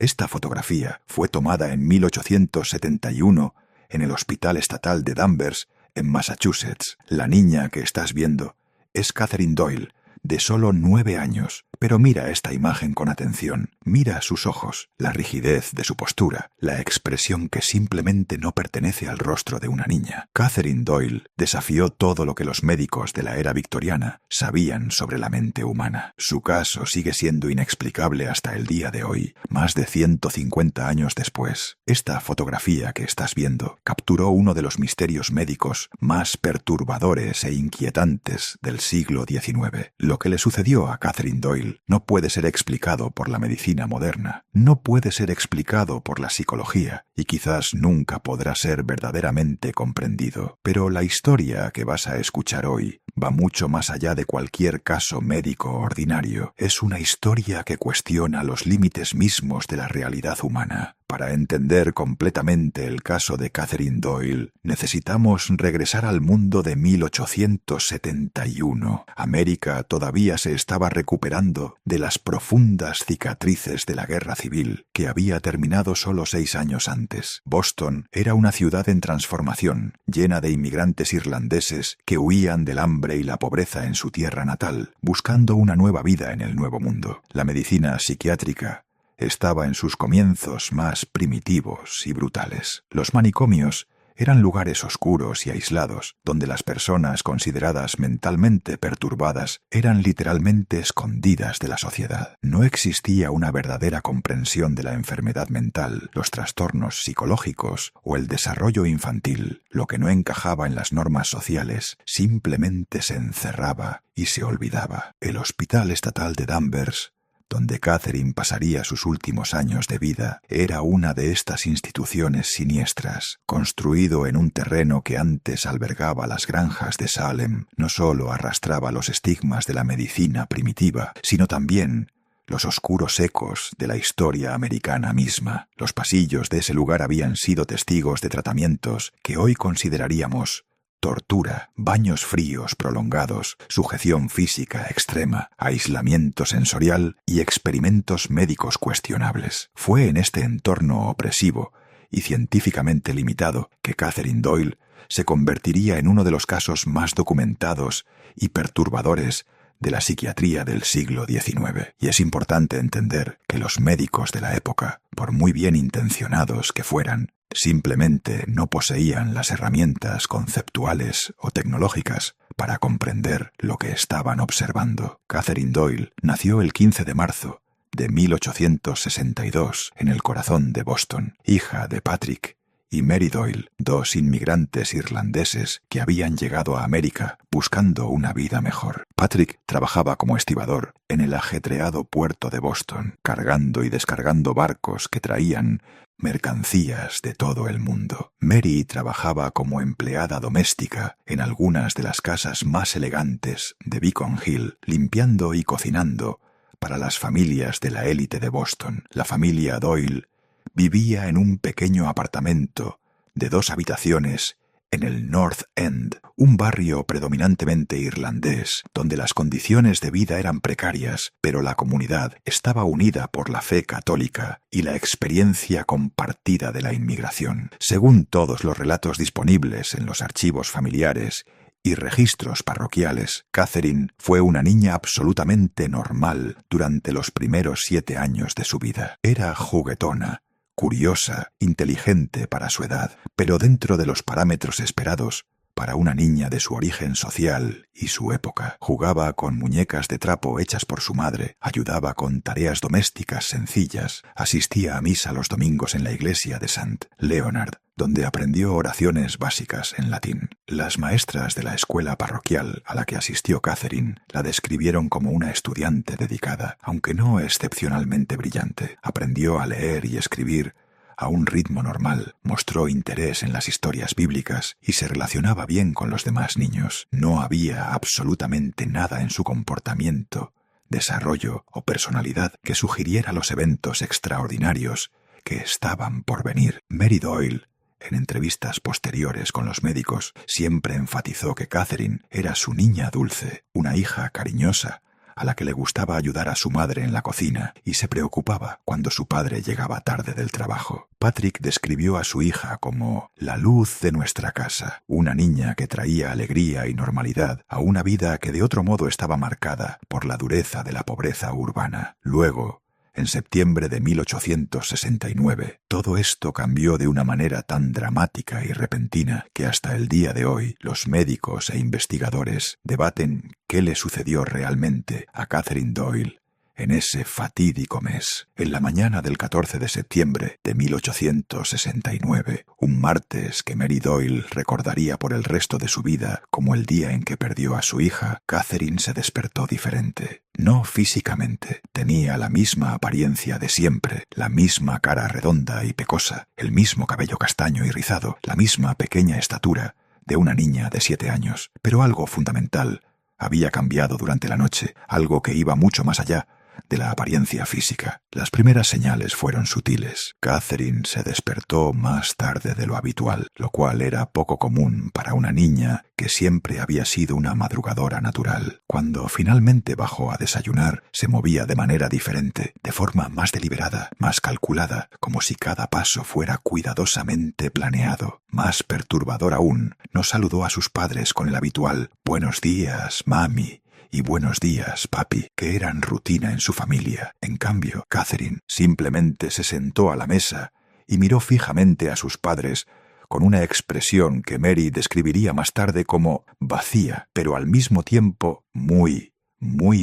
Esta fotografía fue tomada en 1871 en el Hospital Estatal de Danvers, en Massachusetts. La niña que estás viendo es Catherine Doyle, de solo 9 años. Pero mira esta imagen con atención. Mira sus ojos, la rigidez de su postura, la expresión que simplemente no pertenece al rostro de una niña. Catherine Doyle desafió todo lo que los médicos de la era victoriana sabían sobre la mente humana. Su caso sigue siendo inexplicable hasta el día de hoy, más de 150 años después. Esta fotografía que estás viendo capturó uno de los misterios médicos más perturbadores e inquietantes del siglo XIX. Lo que le sucedió a Catherine Doyle no puede ser explicado por la medicina moderna, no puede ser explicado por la psicología y quizás nunca podrá ser verdaderamente comprendido. Pero la historia que vas a escuchar hoy va mucho más allá de cualquier caso médico ordinario. Es una historia que cuestiona los límites mismos de la realidad humana. Para entender completamente el caso de Catherine Doyle, necesitamos regresar al mundo de 1871. América todavía se estaba recuperando de las profundas cicatrices de la guerra civil, que había terminado solo 6 años antes. Boston era una ciudad en transformación, llena de inmigrantes irlandeses que huían del hambre y la pobreza en su tierra natal, buscando una nueva vida en el Nuevo Mundo. La medicina psiquiátrica estaba en sus comienzos más primitivos y brutales. Los manicomios eran lugares oscuros y aislados, donde las personas consideradas mentalmente perturbadas eran literalmente escondidas de la sociedad. No existía una verdadera comprensión de la enfermedad mental, los trastornos psicológicos o el desarrollo infantil. Lo que no encajaba en las normas sociales simplemente se encerraba y se olvidaba. El Hospital Estatal de Danvers, donde Catherine pasaría sus últimos años de vida, era una de estas instituciones siniestras. Construido en un terreno que antes albergaba las granjas de Salem, no solo arrastraba los estigmas de la medicina primitiva, sino también los oscuros ecos de la historia americana misma. Los pasillos de ese lugar habían sido testigos de tratamientos que hoy consideraríamos tortura, baños fríos prolongados, sujeción física extrema, aislamiento sensorial y experimentos médicos cuestionables. Fue en este entorno opresivo y científicamente limitado que Catherine Doyle se convertiría en uno de los casos más documentados y perturbadores de la psiquiatría del siglo XIX. Y es importante entender que los médicos de la época, por muy bien intencionados que fueran, simplemente no poseían las herramientas conceptuales o tecnológicas para comprender lo que estaban observando. Catherine Doyle nació el 15 de marzo de 1862 en el corazón de Boston, hija de Patrick y Mary Doyle, 2 inmigrantes irlandeses que habían llegado a América buscando una vida mejor. Patrick trabajaba como estibador en el ajetreado puerto de Boston, cargando y descargando barcos que traían mercancías de todo el mundo. Mary trabajaba como empleada doméstica en algunas de las casas más elegantes de Beacon Hill, limpiando y cocinando para las familias de la élite de Boston. La familia Doyle vivía en un pequeño apartamento de 2 habitaciones en el North End, un barrio predominantemente irlandés, donde las condiciones de vida eran precarias, pero la comunidad estaba unida por la fe católica y la experiencia compartida de la inmigración. Según todos los relatos disponibles en los archivos familiares y registros parroquiales, Catherine fue una niña absolutamente normal durante los primeros 7 años de su vida. Era juguetona, curiosa, inteligente para su edad, pero dentro de los parámetros esperados para una niña de su origen social y su época. Jugaba con muñecas de trapo hechas por su madre, ayudaba con tareas domésticas sencillas, asistía a misa los domingos en la iglesia de St. Leonard, donde aprendió oraciones básicas en latín. Las maestras de la escuela parroquial a la que asistió Catherine la describieron como una estudiante dedicada, aunque no excepcionalmente brillante. Aprendió a leer y escribir a un ritmo normal, mostró interés en las historias bíblicas y se relacionaba bien con los demás niños. No había absolutamente nada en su comportamiento, desarrollo o personalidad que sugiriera los eventos extraordinarios que estaban por venir. Mary Doyle, en entrevistas posteriores con los médicos, siempre enfatizó que Catherine era su niña dulce, una hija cariñosa, a la que le gustaba ayudar a su madre en la cocina y se preocupaba cuando su padre llegaba tarde del trabajo. Patrick describió a su hija como la luz de nuestra casa, una niña que traía alegría y normalidad a una vida que de otro modo estaba marcada por la dureza de la pobreza urbana. Luego, en septiembre de 1869, todo esto cambió de una manera tan dramática y repentina que hasta el día de hoy los médicos e investigadores debaten qué le sucedió realmente a Catherine Doyle en ese fatídico mes. En la mañana del 14 de septiembre de 1869, un martes que Mary Doyle recordaría por el resto de su vida como el día en que perdió a su hija, Catherine se despertó diferente. No físicamente, tenía la misma apariencia de siempre, la misma cara redonda y pecosa, el mismo cabello castaño y rizado, la misma pequeña estatura de una niña de 7 años. Pero algo fundamental había cambiado durante la noche, algo que iba mucho más allá de la apariencia física. Las primeras señales fueron sutiles. Catherine se despertó más tarde de lo habitual, lo cual era poco común para una niña que siempre había sido una madrugadora natural. Cuando finalmente bajó a desayunar, se movía de manera diferente, de forma más deliberada, más calculada, como si cada paso fuera cuidadosamente planeado. Más perturbador aún, no saludó a sus padres con el habitual «Buenos días, mami» y «Buenos días, papi», que eran rutina en su familia. En cambio, Catherine simplemente se sentó a la mesa y miró fijamente a sus padres con una expresión que Mary describiría más tarde como vacía, pero al mismo tiempo muy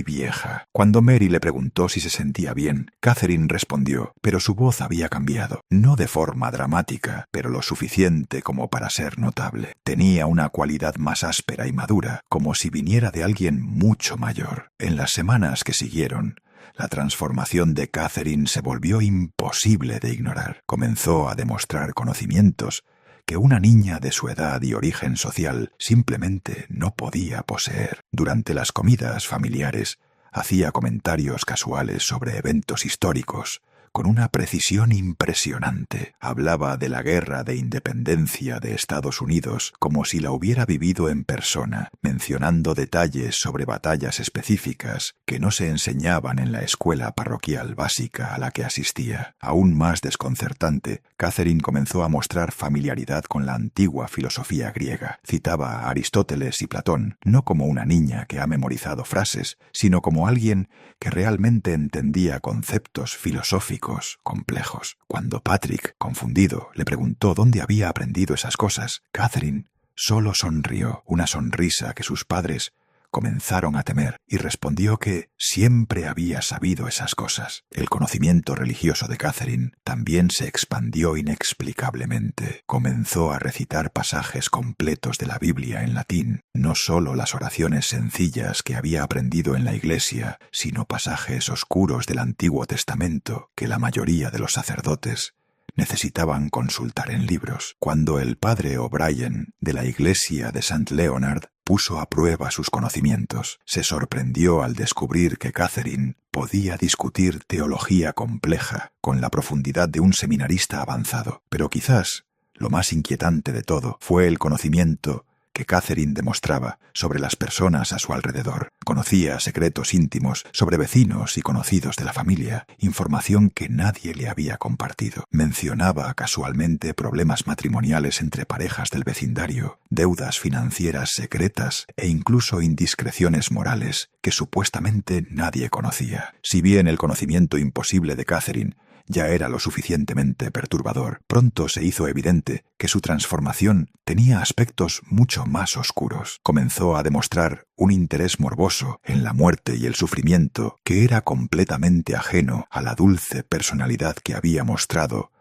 vieja. Cuando Mary le preguntó si se sentía bien, Catherine respondió, pero su voz había cambiado, no de forma dramática, pero lo suficiente como para ser notable. Tenía una cualidad más áspera y madura, como si viniera de alguien mucho mayor. En las semanas que siguieron, la transformación de Catherine se volvió imposible de ignorar. Comenzó a demostrar conocimientos que una niña de su edad y origen social simplemente no podía poseer. Durante las comidas familiares, hacía comentarios casuales sobre eventos históricos, con una precisión impresionante. Hablaba de la guerra de independencia de Estados Unidos como si la hubiera vivido en persona, mencionando detalles sobre batallas específicas que no se enseñaban en la escuela parroquial básica a la que asistía. Aún más desconcertante, Catherine comenzó a mostrar familiaridad con la antigua filosofía griega. Citaba a Aristóteles y Platón, no como una niña que ha memorizado frases, sino como alguien que realmente entendía conceptos filosóficos complejos. Cuando Patrick, confundido, le preguntó dónde había aprendido esas cosas, Catherine solo sonrió, una sonrisa que sus padres comenzaron a temer, y respondió que siempre había sabido esas cosas. El conocimiento religioso de Catherine también se expandió inexplicablemente. Comenzó a recitar pasajes completos de la Biblia en latín, no solo las oraciones sencillas que había aprendido en la iglesia, sino pasajes oscuros del Antiguo Testamento que la mayoría de los sacerdotes necesitaban consultar en libros. Cuando el padre O'Brien de la iglesia de St. Leonard puso a prueba sus conocimientos, se sorprendió al descubrir que Catherine podía discutir teología compleja con la profundidad de un seminarista avanzado. Pero quizás lo más inquietante de todo fue el conocimiento que Catherine demostraba sobre las personas a su alrededor. Conocía secretos íntimos sobre vecinos y conocidos de la familia, información que nadie le había compartido. Mencionaba casualmente problemas matrimoniales entre parejas del vecindario, deudas financieras secretas e incluso indiscreciones morales que supuestamente nadie conocía. Si bien el conocimiento imposible de Catherine ya era lo suficientemente perturbador, pronto se hizo evidente que su transformación tenía aspectos mucho más oscuros. Comenzó a demostrar un interés morboso en la muerte y el sufrimiento que era completamente ajeno a la dulce personalidad que había mostrado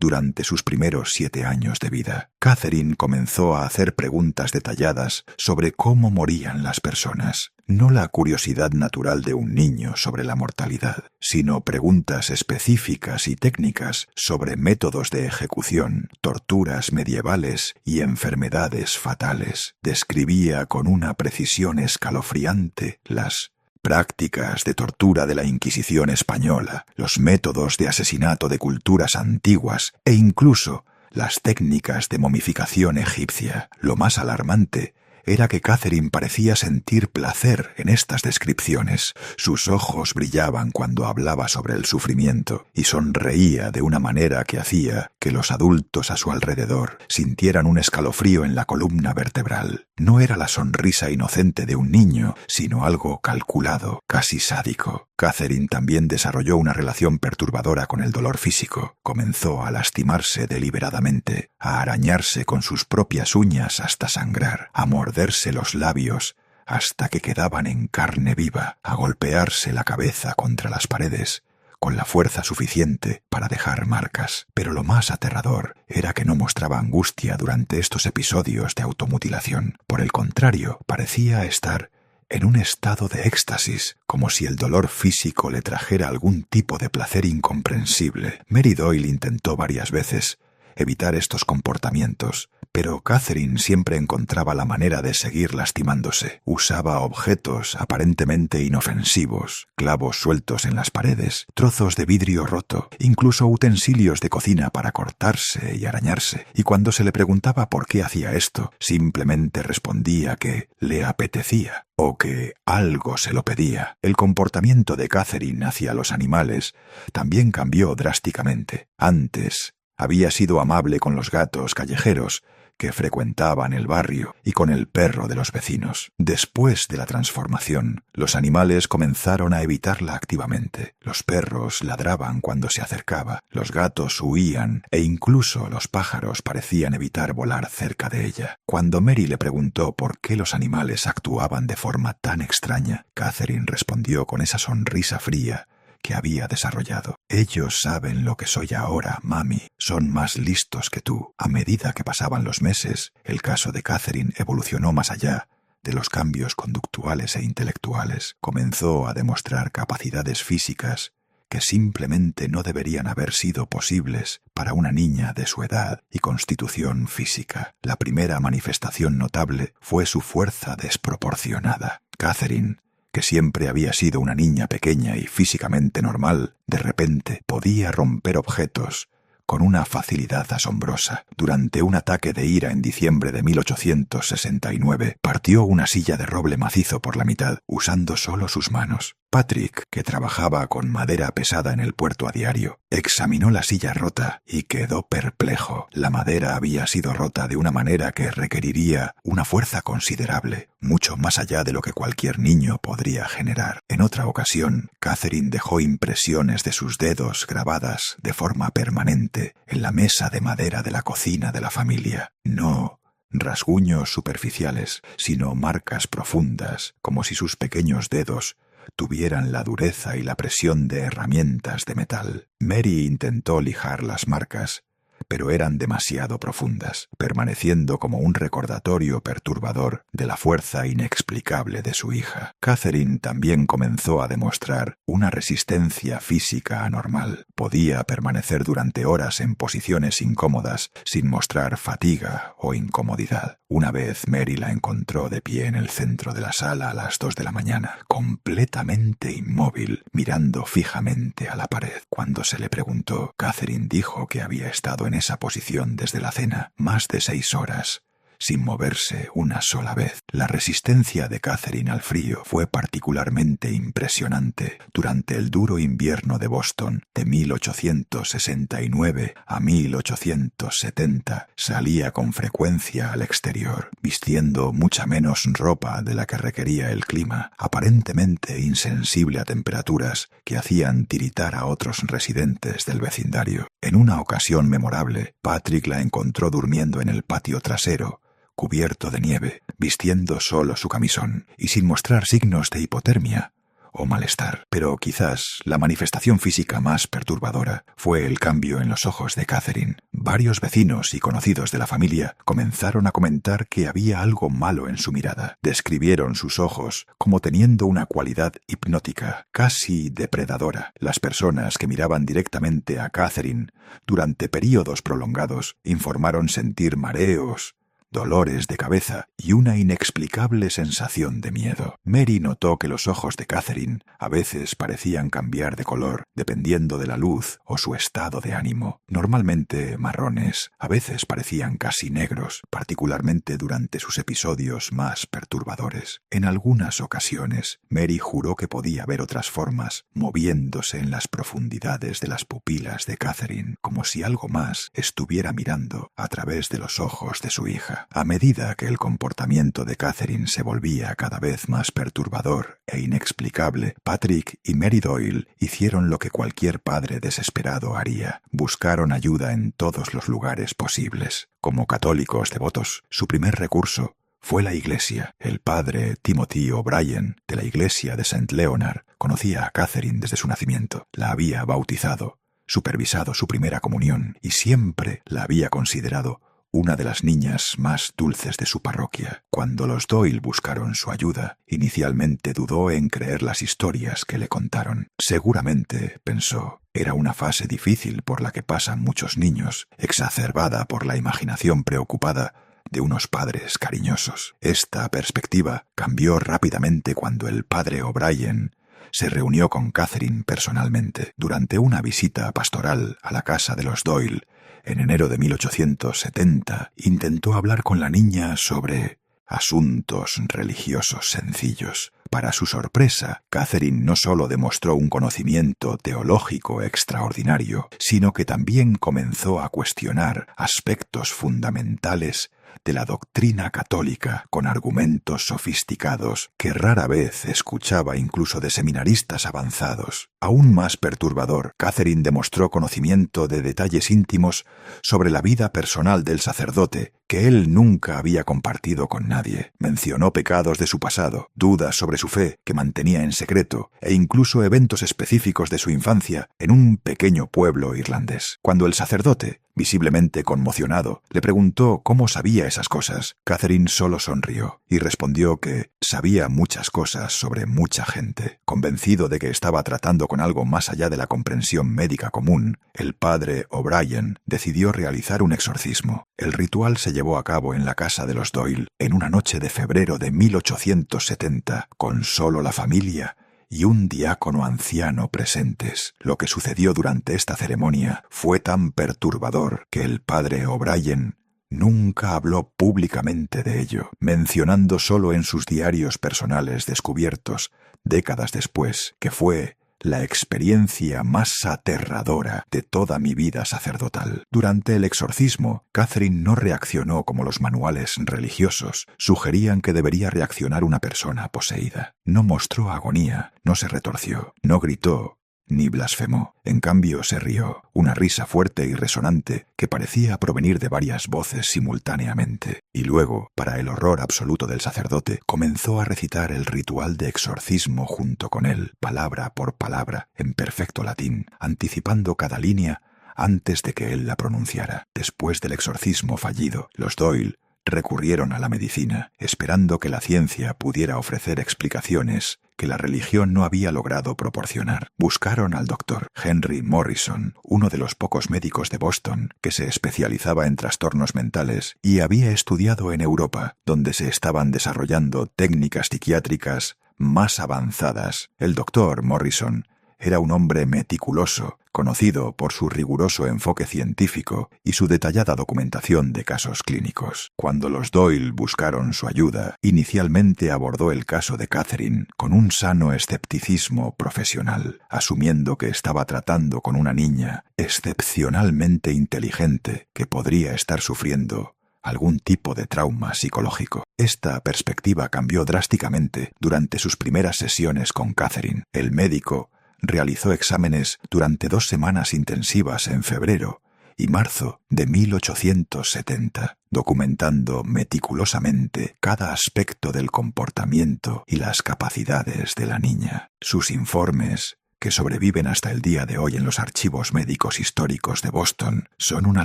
durante sus primeros 7 años de vida. Catherine comenzó a hacer preguntas detalladas sobre cómo morían las personas. No la curiosidad natural de un niño sobre la mortalidad, sino preguntas específicas y técnicas sobre métodos de ejecución, torturas medievales y enfermedades fatales. Describía con una precisión escalofriante las prácticas de tortura de la Inquisición española, los métodos de asesinato de culturas antiguas e incluso las técnicas de momificación egipcia. Lo más alarmante era que Catherine parecía sentir placer en estas descripciones. Sus ojos brillaban cuando hablaba sobre el sufrimiento y sonreía de una manera que hacía que los adultos a su alrededor sintieran un escalofrío en la columna vertebral. No era la sonrisa inocente de un niño, sino algo calculado, casi sádico. Catherine también desarrolló una relación perturbadora con el dolor físico. Comenzó a lastimarse deliberadamente, a arañarse con sus propias uñas hasta sangrar, a morderse los labios hasta que quedaban en carne viva, a golpearse la cabeza contra las paredes, con la fuerza suficiente para dejar marcas. Pero lo más aterrador era que no mostraba angustia durante estos episodios de automutilación. Por el contrario, parecía estar en un estado de éxtasis, como si el dolor físico le trajera algún tipo de placer incomprensible. Mary Doyle intentó varias veces evitar estos comportamientos, pero Catherine siempre encontraba la manera de seguir lastimándose. Usaba objetos aparentemente inofensivos, clavos sueltos en las paredes, trozos de vidrio roto, incluso utensilios de cocina para cortarse y arañarse, y cuando se le preguntaba por qué hacía esto, simplemente respondía que le apetecía o que algo se lo pedía. El comportamiento de Catherine hacia los animales también cambió drásticamente. Antes había sido amable con los gatos callejeros que frecuentaban el barrio y con el perro de los vecinos. Después de la transformación, los animales comenzaron a evitarla activamente. Los perros ladraban cuando se acercaba, los gatos huían e incluso los pájaros parecían evitar volar cerca de ella. Cuando Mary le preguntó por qué los animales actuaban de forma tan extraña, Catherine respondió con esa sonrisa fría que había desarrollado. Ellos saben lo que soy ahora, mami. Son más listos que tú. A medida que pasaban los meses, el caso de Catherine evolucionó más allá de los cambios conductuales e intelectuales. Comenzó a demostrar capacidades físicas que simplemente no deberían haber sido posibles para una niña de su edad y constitución física. La primera manifestación notable fue su fuerza desproporcionada. Catherine, que siempre había sido una niña pequeña y físicamente normal, de repente podía romper objetos con una facilidad asombrosa. Durante un ataque de ira en diciembre de 1869, partió una silla de roble macizo por la mitad, usando solo sus manos. Patrick, que trabajaba con madera pesada en el puerto a diario, examinó la silla rota y quedó perplejo. La madera había sido rota de una manera que requeriría una fuerza considerable, mucho más allá de lo que cualquier niño podría generar. En otra ocasión, Catherine dejó impresiones de sus dedos grabadas de forma permanente en la mesa de madera de la cocina de la familia. No rasguños superficiales, sino marcas profundas, como si sus pequeños dedos tuvieran la dureza y la presión de herramientas de metal. Mary intentó lijar las marcas, pero eran demasiado profundas, permaneciendo como un recordatorio perturbador de la fuerza inexplicable de su hija. Catherine también comenzó a demostrar una resistencia física anormal. Podía permanecer durante horas en posiciones incómodas sin mostrar fatiga o incomodidad. Una vez Mary la encontró de pie en el centro de la sala a las 2 de la mañana, completamente inmóvil, mirando fijamente a la pared. Cuando se le preguntó, Catherine dijo que había estado en esa posición desde la cena más de 6 horas, sin moverse una sola vez. La resistencia de Catherine al frío fue particularmente impresionante durante el duro invierno de Boston de 1869 a 1870. Salía con frecuencia al exterior, vistiendo mucha menos ropa de la que requería el clima, aparentemente insensible a temperaturas que hacían tiritar a otros residentes del vecindario. En una ocasión memorable, Patrick la encontró durmiendo en el patio trasero, cubierto de nieve, vistiendo solo su camisón y sin mostrar signos de hipotermia o malestar. Pero quizás la manifestación física más perturbadora fue el cambio en los ojos de Catherine. Varios vecinos y conocidos de la familia comenzaron a comentar que había algo malo en su mirada. Describieron sus ojos como teniendo una cualidad hipnótica, casi depredadora. Las personas que miraban directamente a Catherine durante períodos prolongados informaron sentir mareos, dolores de cabeza y una inexplicable sensación de miedo. Mary notó que los ojos de Catherine a veces parecían cambiar de color dependiendo de la luz o su estado de ánimo. Normalmente marrones, a veces parecían casi negros, particularmente durante sus episodios más perturbadores. En algunas ocasiones, Mary juró que podía ver otras formas moviéndose en las profundidades de las pupilas de Catherine, como si algo más estuviera mirando a través de los ojos de su hija. A medida que el comportamiento de Catherine se volvía cada vez más perturbador e inexplicable, Patrick y Mary Doyle hicieron lo que cualquier padre desesperado haría. Buscaron ayuda en todos los lugares posibles. Como católicos devotos, su primer recurso fue la iglesia. El padre Timothy O'Brien, de la iglesia de St. Leonard, conocía a Catherine desde su nacimiento. La había bautizado, supervisado su primera comunión y siempre la había considerado una de las niñas más dulces de su parroquia. Cuando los Doyle buscaron su ayuda, inicialmente dudó en creer las historias que le contaron. Seguramente, pensó, era una fase difícil por la que pasan muchos niños, exacerbada por la imaginación preocupada de unos padres cariñosos. Esta perspectiva cambió rápidamente cuando el padre O'Brien se reunió con Catherine personalmente. Durante una visita pastoral a la casa de los Doyle, en enero de 1870, intentó hablar con la niña sobre asuntos religiosos sencillos. Para su sorpresa, Catherine no solo demostró un conocimiento teológico extraordinario, sino que también comenzó a cuestionar aspectos fundamentales de la doctrina católica con argumentos sofisticados que rara vez escuchaba incluso de seminaristas avanzados. Aún más perturbador, Catherine demostró conocimiento de detalles íntimos sobre la vida personal del sacerdote que él nunca había compartido con nadie. Mencionó pecados de su pasado, dudas sobre su fe que mantenía en secreto e incluso eventos específicos de su infancia en un pequeño pueblo irlandés. Cuando el sacerdote, visiblemente conmocionado, le preguntó cómo sabía esas cosas, Catherine solo sonrió y respondió que sabía muchas cosas sobre mucha gente. Convencido de que estaba tratando con algo más allá de la comprensión médica común, el padre O'Brien decidió realizar un exorcismo. El ritual se llevó a cabo en la casa de los Doyle en una noche de febrero de 1870, con solo la familia y un diácono anciano presentes. Lo que sucedió durante esta ceremonia fue tan perturbador que el padre O'Brien nunca habló públicamente de ello, mencionando solo en sus diarios personales descubiertos décadas después que fue la experiencia más aterradora de toda mi vida sacerdotal. Durante el exorcismo, Catherine no reaccionó como los manuales religiosos sugerían que debería reaccionar una persona poseída. No mostró agonía, no se retorció, no gritó, ni blasfemó. En cambio, se rió, una risa fuerte y resonante que parecía provenir de varias voces simultáneamente. Y luego, para el horror absoluto del sacerdote, comenzó a recitar el ritual de exorcismo junto con él, palabra por palabra, en perfecto latín, anticipando cada línea antes de que él la pronunciara. Después del exorcismo fallido, los Doyle recurrieron a la medicina, esperando que la ciencia pudiera ofrecer explicaciones que la religión no había logrado proporcionar. Buscaron al doctor Henry Morrison, uno de los pocos médicos de Boston que se especializaba en trastornos mentales y había estudiado en Europa, donde se estaban desarrollando técnicas psiquiátricas más avanzadas. El doctor Morrison era un hombre meticuloso, conocido por su riguroso enfoque científico y su detallada documentación de casos clínicos. Cuando los Doyle buscaron su ayuda, inicialmente abordó el caso de Catherine con un sano escepticismo profesional, asumiendo que estaba tratando con una niña excepcionalmente inteligente que podría estar sufriendo algún tipo de trauma psicológico. Esta perspectiva cambió drásticamente durante sus primeras sesiones con Catherine. El médico realizó exámenes durante 2 semanas intensivas en febrero y marzo de 1870, documentando meticulosamente cada aspecto del comportamiento y las capacidades de la niña. Sus informes, que sobreviven hasta el día de hoy en los archivos médicos históricos de Boston, son una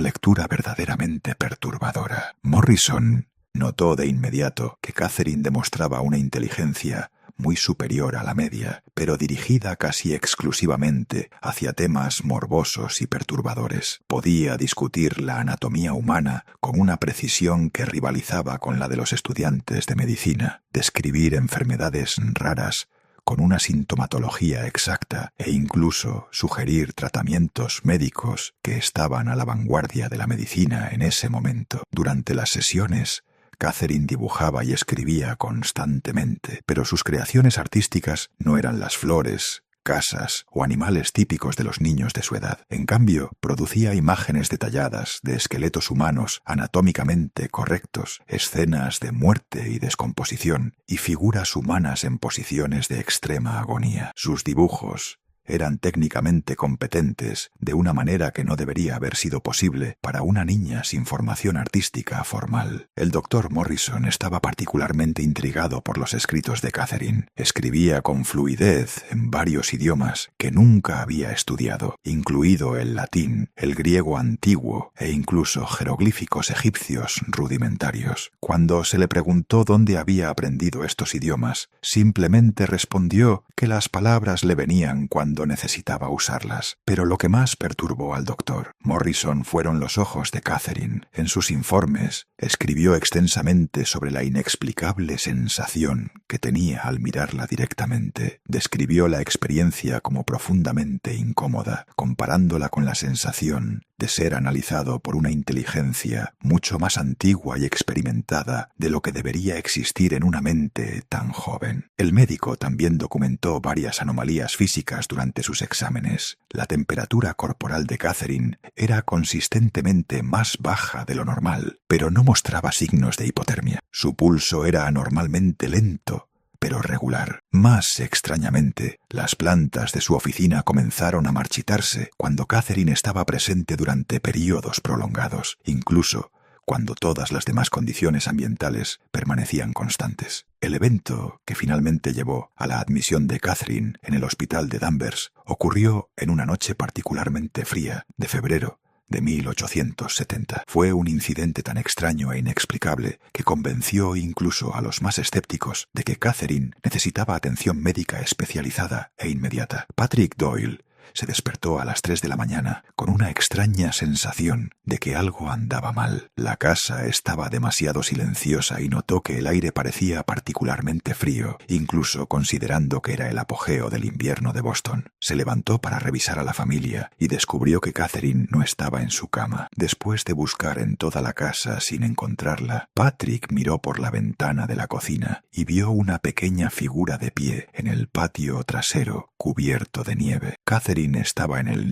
lectura verdaderamente perturbadora. Morrison notó de inmediato que Catherine demostraba una inteligencia muy superior a la media, pero dirigida casi exclusivamente hacia temas morbosos y perturbadores. Podía discutir la anatomía humana con una precisión que rivalizaba con la de los estudiantes de medicina, describir enfermedades raras con una sintomatología exacta e incluso sugerir tratamientos médicos que estaban a la vanguardia de la medicina en ese momento. Durante las sesiones, Catherine dibujaba y escribía constantemente, pero sus creaciones artísticas no eran las flores, casas o animales típicos de los niños de su edad. En cambio, producía imágenes detalladas de esqueletos humanos anatómicamente correctos, escenas de muerte y descomposición y figuras humanas en posiciones de extrema agonía. Sus dibujos eran técnicamente competentes de una manera que no debería haber sido posible para una niña sin formación artística formal. El doctor Morrison estaba particularmente intrigado por los escritos de Catherine. Escribía con fluidez en varios idiomas que nunca había estudiado, incluido el latín, el griego antiguo e incluso jeroglíficos egipcios rudimentarios. Cuando se le preguntó dónde había aprendido estos idiomas, simplemente respondió que las palabras le venían cuando necesitaba usarlas. Pero lo que más perturbó al doctor Morrison fueron los ojos de Catherine. En sus informes, escribió extensamente sobre la inexplicable sensación que tenía al mirarla directamente. Describió la experiencia como profundamente incómoda, comparándola con la sensación de ser analizado por una inteligencia mucho más antigua y experimentada de lo que debería existir en una mente tan joven. El médico también documentó varias anomalías físicas durante sus exámenes. La temperatura corporal de Catherine era consistentemente más baja de lo normal, pero no mostraba signos de hipotermia. Su pulso era anormalmente lento, pero regular. Más extrañamente, las plantas de su oficina comenzaron a marchitarse cuando Catherine estaba presente durante períodos prolongados, incluso cuando todas las demás condiciones ambientales permanecían constantes. El evento que finalmente llevó a la admisión de Catherine en el hospital de Danvers ocurrió en una noche particularmente fría de febrero de 1870. Fue un incidente tan extraño e inexplicable que convenció incluso a los más escépticos de que Catherine necesitaba atención médica especializada e inmediata. Patrick Doyle se despertó a las 3 de la mañana con una extraña sensación de que algo andaba mal. La casa estaba demasiado silenciosa y notó que el aire parecía particularmente frío, incluso considerando que era el apogeo del invierno de Boston. Se levantó para revisar a la familia y descubrió que Catherine no estaba en su cama. Después de buscar en toda la casa sin encontrarla, Patrick miró por la ventana de la cocina y vio una pequeña figura de pie en el patio trasero cubierto de nieve. Catherine estaba en el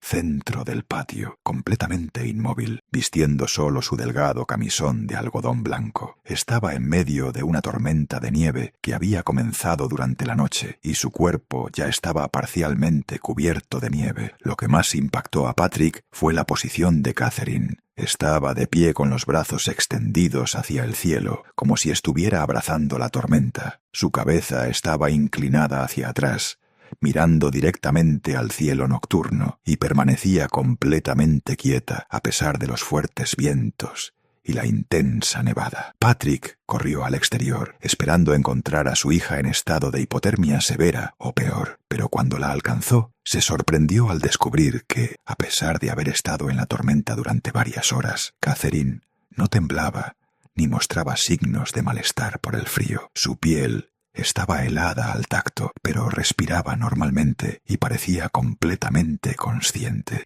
centro del patio, completamente inmóvil, vistiendo solo su delgado camisón de algodón blanco. Estaba en medio de una tormenta de nieve que había comenzado durante la noche y su cuerpo ya estaba parcialmente cubierto de nieve. Lo que más impactó a Patrick fue la posición de Catherine. Estaba de pie con los brazos extendidos hacia el cielo, como si estuviera abrazando la tormenta. Su cabeza estaba inclinada hacia atrás, mirando directamente al cielo nocturno, y permanecía completamente quieta a pesar de los fuertes vientos y la intensa nevada. Patrick corrió al exterior, esperando encontrar a su hija en estado de hipotermia severa o peor, pero cuando la alcanzó, se sorprendió al descubrir que, a pesar de haber estado en la tormenta durante varias horas, Catherine no temblaba ni mostraba signos de malestar por el frío. Su piel estaba helada al tacto, pero respiraba normalmente y parecía completamente consciente.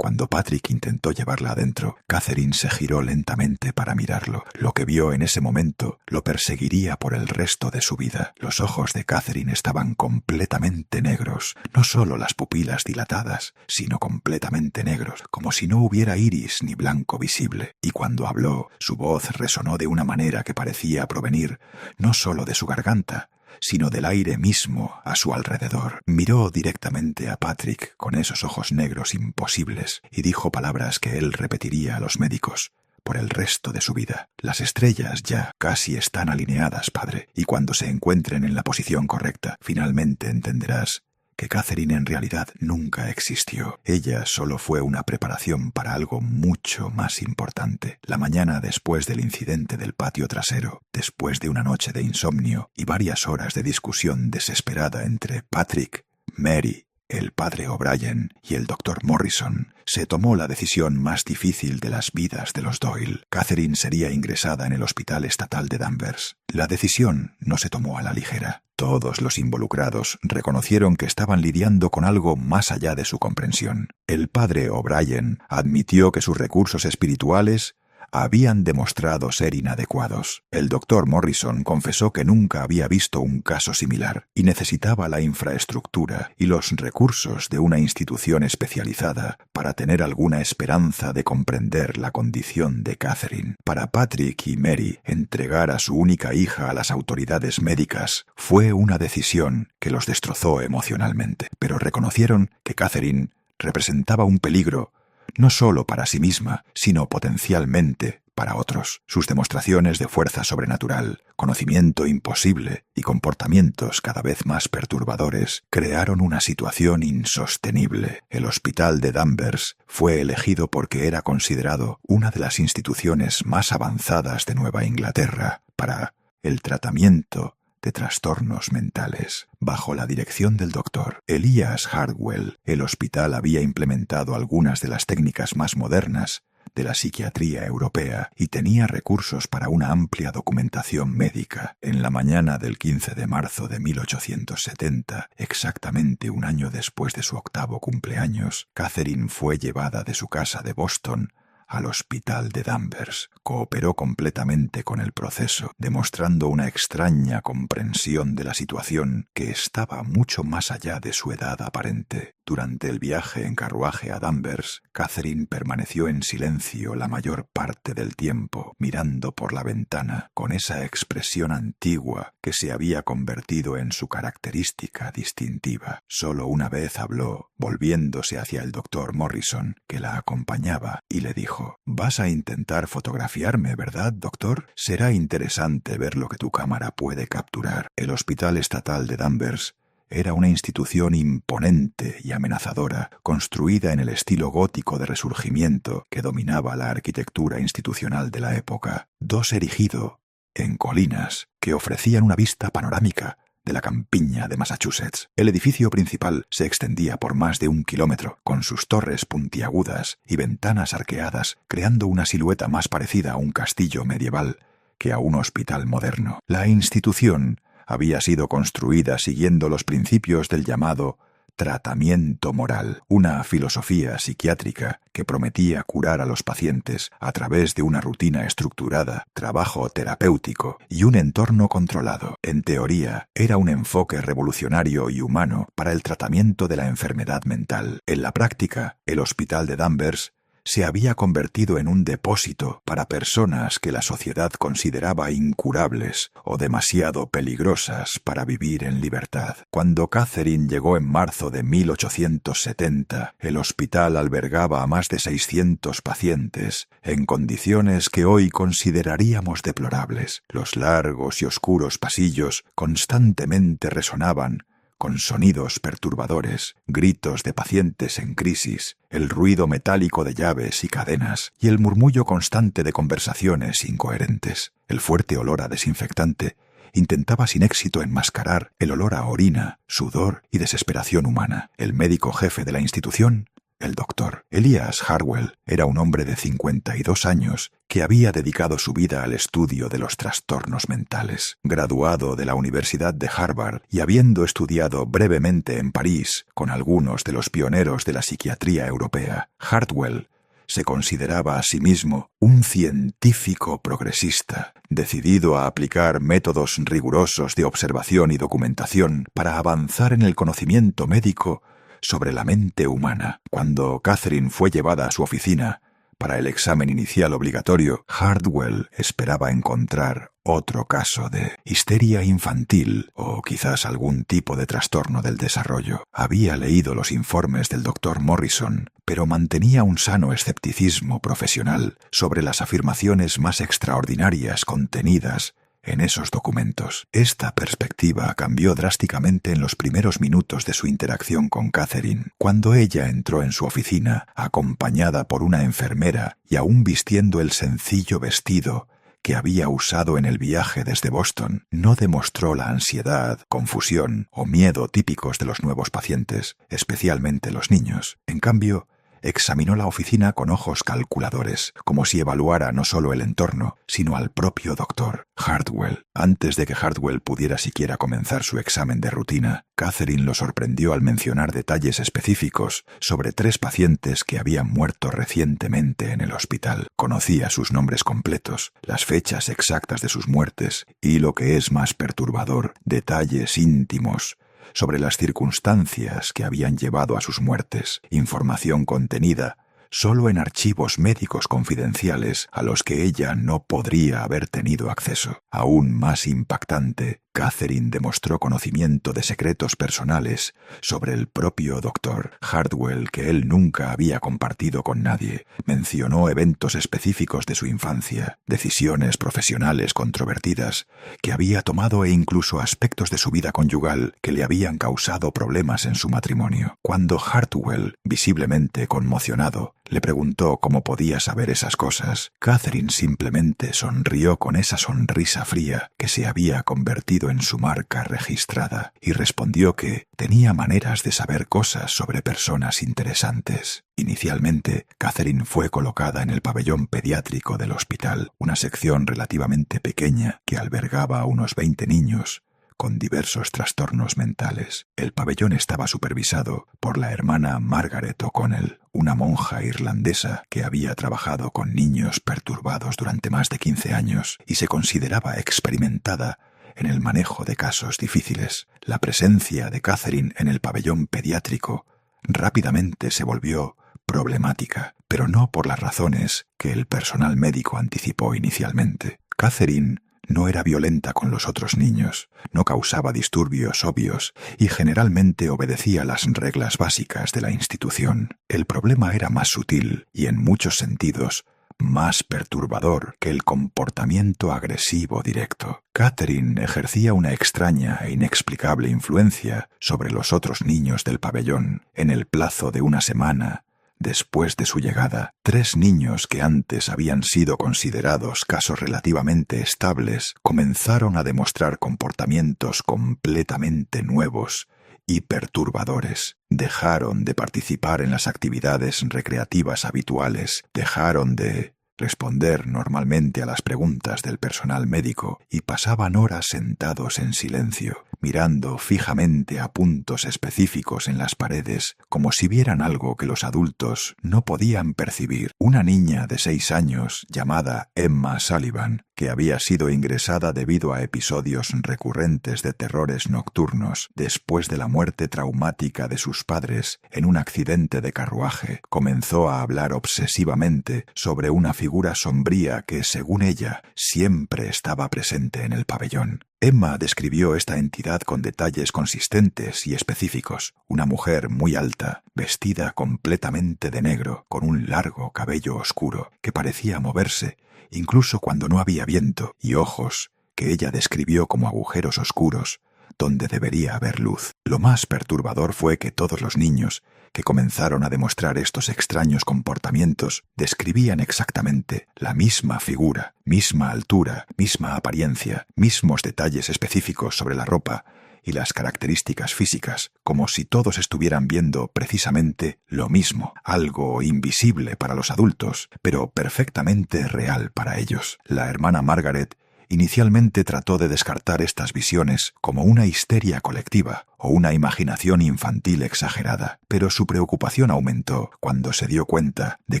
Cuando Patrick intentó llevarla adentro, Catherine se giró lentamente para mirarlo. Lo que vio en ese momento lo perseguiría por el resto de su vida. Los ojos de Catherine estaban completamente negros, no solo las pupilas dilatadas, sino completamente negros, como si no hubiera iris ni blanco visible. Y cuando habló, su voz resonó de una manera que parecía provenir no solo de su garganta, sino del aire mismo a su alrededor. Miró directamente a Patrick con esos ojos negros imposibles y dijo palabras que él repetiría a los médicos por el resto de su vida. Las estrellas ya casi están alineadas, padre, y cuando se encuentren en la posición correcta, finalmente entenderás que Catherine en realidad nunca existió. Ella solo fue una preparación para algo mucho más importante. La mañana después del incidente del patio trasero, después de una noche de insomnio y varias horas de discusión desesperada entre Patrick, Mary, el padre O'Brien y el doctor Morrison, se tomó la decisión más difícil de las vidas de los Doyle. Catherine sería ingresada en el Hospital Estatal de Danvers. La decisión no se tomó a la ligera. Todos los involucrados reconocieron que estaban lidiando con algo más allá de su comprensión. El padre O'Brien admitió que sus recursos espirituales habían demostrado ser inadecuados. El doctor Morrison confesó que nunca había visto un caso similar y necesitaba la infraestructura y los recursos de una institución especializada para tener alguna esperanza de comprender la condición de Catherine. Para Patrick y Mary, entregar a su única hija a las autoridades médicas fue una decisión que los destrozó emocionalmente, pero reconocieron que Catherine representaba un peligro no solo para sí misma, sino potencialmente para otros. Sus demostraciones de fuerza sobrenatural, conocimiento imposible y comportamientos cada vez más perturbadores crearon una situación insostenible. El Hospital de Danvers fue elegido porque era considerado una de las instituciones más avanzadas de Nueva Inglaterra para el tratamiento de trastornos mentales. Bajo la dirección del doctor Elias Hardwell, el hospital había implementado algunas de las técnicas más modernas de la psiquiatría europea y tenía recursos para una amplia documentación médica. En la mañana del 15 de marzo de 1870, exactamente un año después de su 8º cumpleaños, Catherine fue llevada de su casa de Boston al Hospital de Danvers. Cooperó completamente con el proceso, demostrando una extraña comprensión de la situación que estaba mucho más allá de su edad aparente. Durante el viaje en carruaje a Danvers, Catherine permaneció en silencio la mayor parte del tiempo, mirando por la ventana, con esa expresión antigua que se había convertido en su característica distintiva. Solo una vez habló, volviéndose hacia el doctor Morrison, que la acompañaba, y le dijo: «Vas a intentar fotografiarme, ¿verdad, doctor? Será interesante ver lo que tu cámara puede capturar». El Hospital Estatal de Danvers era una institución imponente y amenazadora, construida en el estilo gótico de Resurgimiento que dominaba la arquitectura institucional de la época. Dos erigido en colinas que ofrecían una vista panorámica de la campiña de Massachusetts. El edificio principal se extendía por más de 1 kilómetro, con sus torres puntiagudas y ventanas arqueadas, creando una silueta más parecida a un castillo medieval que a un hospital moderno. La institución había sido construida siguiendo los principios del llamado tratamiento moral, una filosofía psiquiátrica que prometía curar a los pacientes a través de una rutina estructurada, trabajo terapéutico y un entorno controlado. En teoría, era un enfoque revolucionario y humano para el tratamiento de la enfermedad mental. En la práctica, el Hospital de Danvers se había convertido en un depósito para personas que la sociedad consideraba incurables o demasiado peligrosas para vivir en libertad. Cuando Catherine llegó en marzo de 1870, el hospital albergaba a más de 600 pacientes en condiciones que hoy consideraríamos deplorables. Los largos y oscuros pasillos constantemente resonaban con sonidos perturbadores, gritos de pacientes en crisis, el ruido metálico de llaves y cadenas y el murmullo constante de conversaciones incoherentes. El fuerte olor a desinfectante intentaba sin éxito enmascarar el olor a orina, sudor y desesperación humana. El médico jefe de la institución, el doctor Elias Hardwell, era un hombre de 52 años que había dedicado su vida al estudio de los trastornos mentales. Graduado de la Universidad de Harvard y habiendo estudiado brevemente en París con algunos de los pioneros de la psiquiatría europea, Hardwell se consideraba a sí mismo un científico progresista, decidido a aplicar métodos rigurosos de observación y documentación para avanzar en el conocimiento médico sobre la mente humana. Cuando Catherine fue llevada a su oficina para el examen inicial obligatorio, Hardwell esperaba encontrar otro caso de histeria infantil o quizás algún tipo de trastorno del desarrollo. Había leído los informes del doctor Morrison, pero mantenía un sano escepticismo profesional sobre las afirmaciones más extraordinarias contenidas en esos documentos. Esta perspectiva cambió drásticamente en los primeros minutos de su interacción con Catherine, cuando ella entró en su oficina, acompañada por una enfermera y aún vistiendo el sencillo vestido que había usado en el viaje desde Boston. No demostró la ansiedad, confusión o miedo típicos de los nuevos pacientes, especialmente los niños. En cambio, examinó la oficina con ojos calculadores, como si evaluara no solo el entorno, sino al propio doctor, Hartwell. Antes de que Hartwell pudiera siquiera comenzar su examen de rutina, Catherine lo sorprendió al mencionar detalles específicos sobre 3 pacientes que habían muerto recientemente en el hospital. Conocía sus nombres completos, las fechas exactas de sus muertes y, lo que es más perturbador, detalles íntimos sobre las circunstancias que habían llevado a sus muertes, información contenida solo en archivos médicos confidenciales a los que ella no podría haber tenido acceso. Aún más impactante, Catherine demostró conocimiento de secretos personales sobre el propio Dr. Hartwell que él nunca había compartido con nadie. Mencionó eventos específicos de su infancia, decisiones profesionales controvertidas que había tomado e incluso aspectos de su vida conyugal que le habían causado problemas en su matrimonio. Cuando Hartwell, visiblemente conmocionado, le preguntó cómo podía saber esas cosas, Catherine simplemente sonrió con esa sonrisa fría que se había convertido en su marca registrada y respondió que tenía maneras de saber cosas sobre personas interesantes. Inicialmente, Catherine fue colocada en el pabellón pediátrico del hospital, una sección relativamente pequeña que albergaba a unos 20 niños con diversos trastornos mentales. El pabellón estaba supervisado por la hermana Margaret O'Connell, una monja irlandesa que había trabajado con niños perturbados durante más de 15 años y se consideraba experimentada en el manejo de casos difíciles. La presencia de Catherine en el pabellón pediátrico rápidamente se volvió problemática, pero no por las razones que el personal médico anticipó inicialmente. Catherine no era violenta con los otros niños, no causaba disturbios obvios y generalmente obedecía las reglas básicas de la institución. El problema era más sutil y, en muchos sentidos, más perturbador que el comportamiento agresivo directo. Catherine ejercía una extraña e inexplicable influencia sobre los otros niños del pabellón. En el plazo de una semana después de su llegada, 3 niños que antes habían sido considerados casos relativamente estables comenzaron a demostrar comportamientos completamente nuevos y perturbadores. Dejaron de participar en las actividades recreativas habituales, dejaron de responder normalmente a las preguntas del personal médico y pasaban horas sentados en silencio, mirando fijamente a puntos específicos en las paredes, como si vieran algo que los adultos no podían percibir. Una niña de 6 años, llamada Emma Sullivan, que había sido ingresada debido a episodios recurrentes de terrores nocturnos después de la muerte traumática de sus padres en un accidente de carruaje, comenzó a hablar obsesivamente sobre una figura sombría que, según ella, siempre estaba presente en el pabellón. Emma describió esta entidad con detalles consistentes y específicos. Una mujer muy alta, vestida completamente de negro, con un largo cabello oscuro que parecía moverse incluso cuando no había viento, y ojos que ella describió como agujeros oscuros donde debería haber luz. Lo más perturbador fue que todos los niños que comenzaron a demostrar estos extraños comportamientos describían exactamente la misma figura, misma altura, misma apariencia, mismos detalles específicos sobre la ropa y las características físicas, como si todos estuvieran viendo precisamente lo mismo, algo invisible para los adultos, pero perfectamente real para ellos. La hermana Margaret inicialmente trató de descartar estas visiones como una histeria colectiva o una imaginación infantil exagerada, pero su preocupación aumentó cuando se dio cuenta de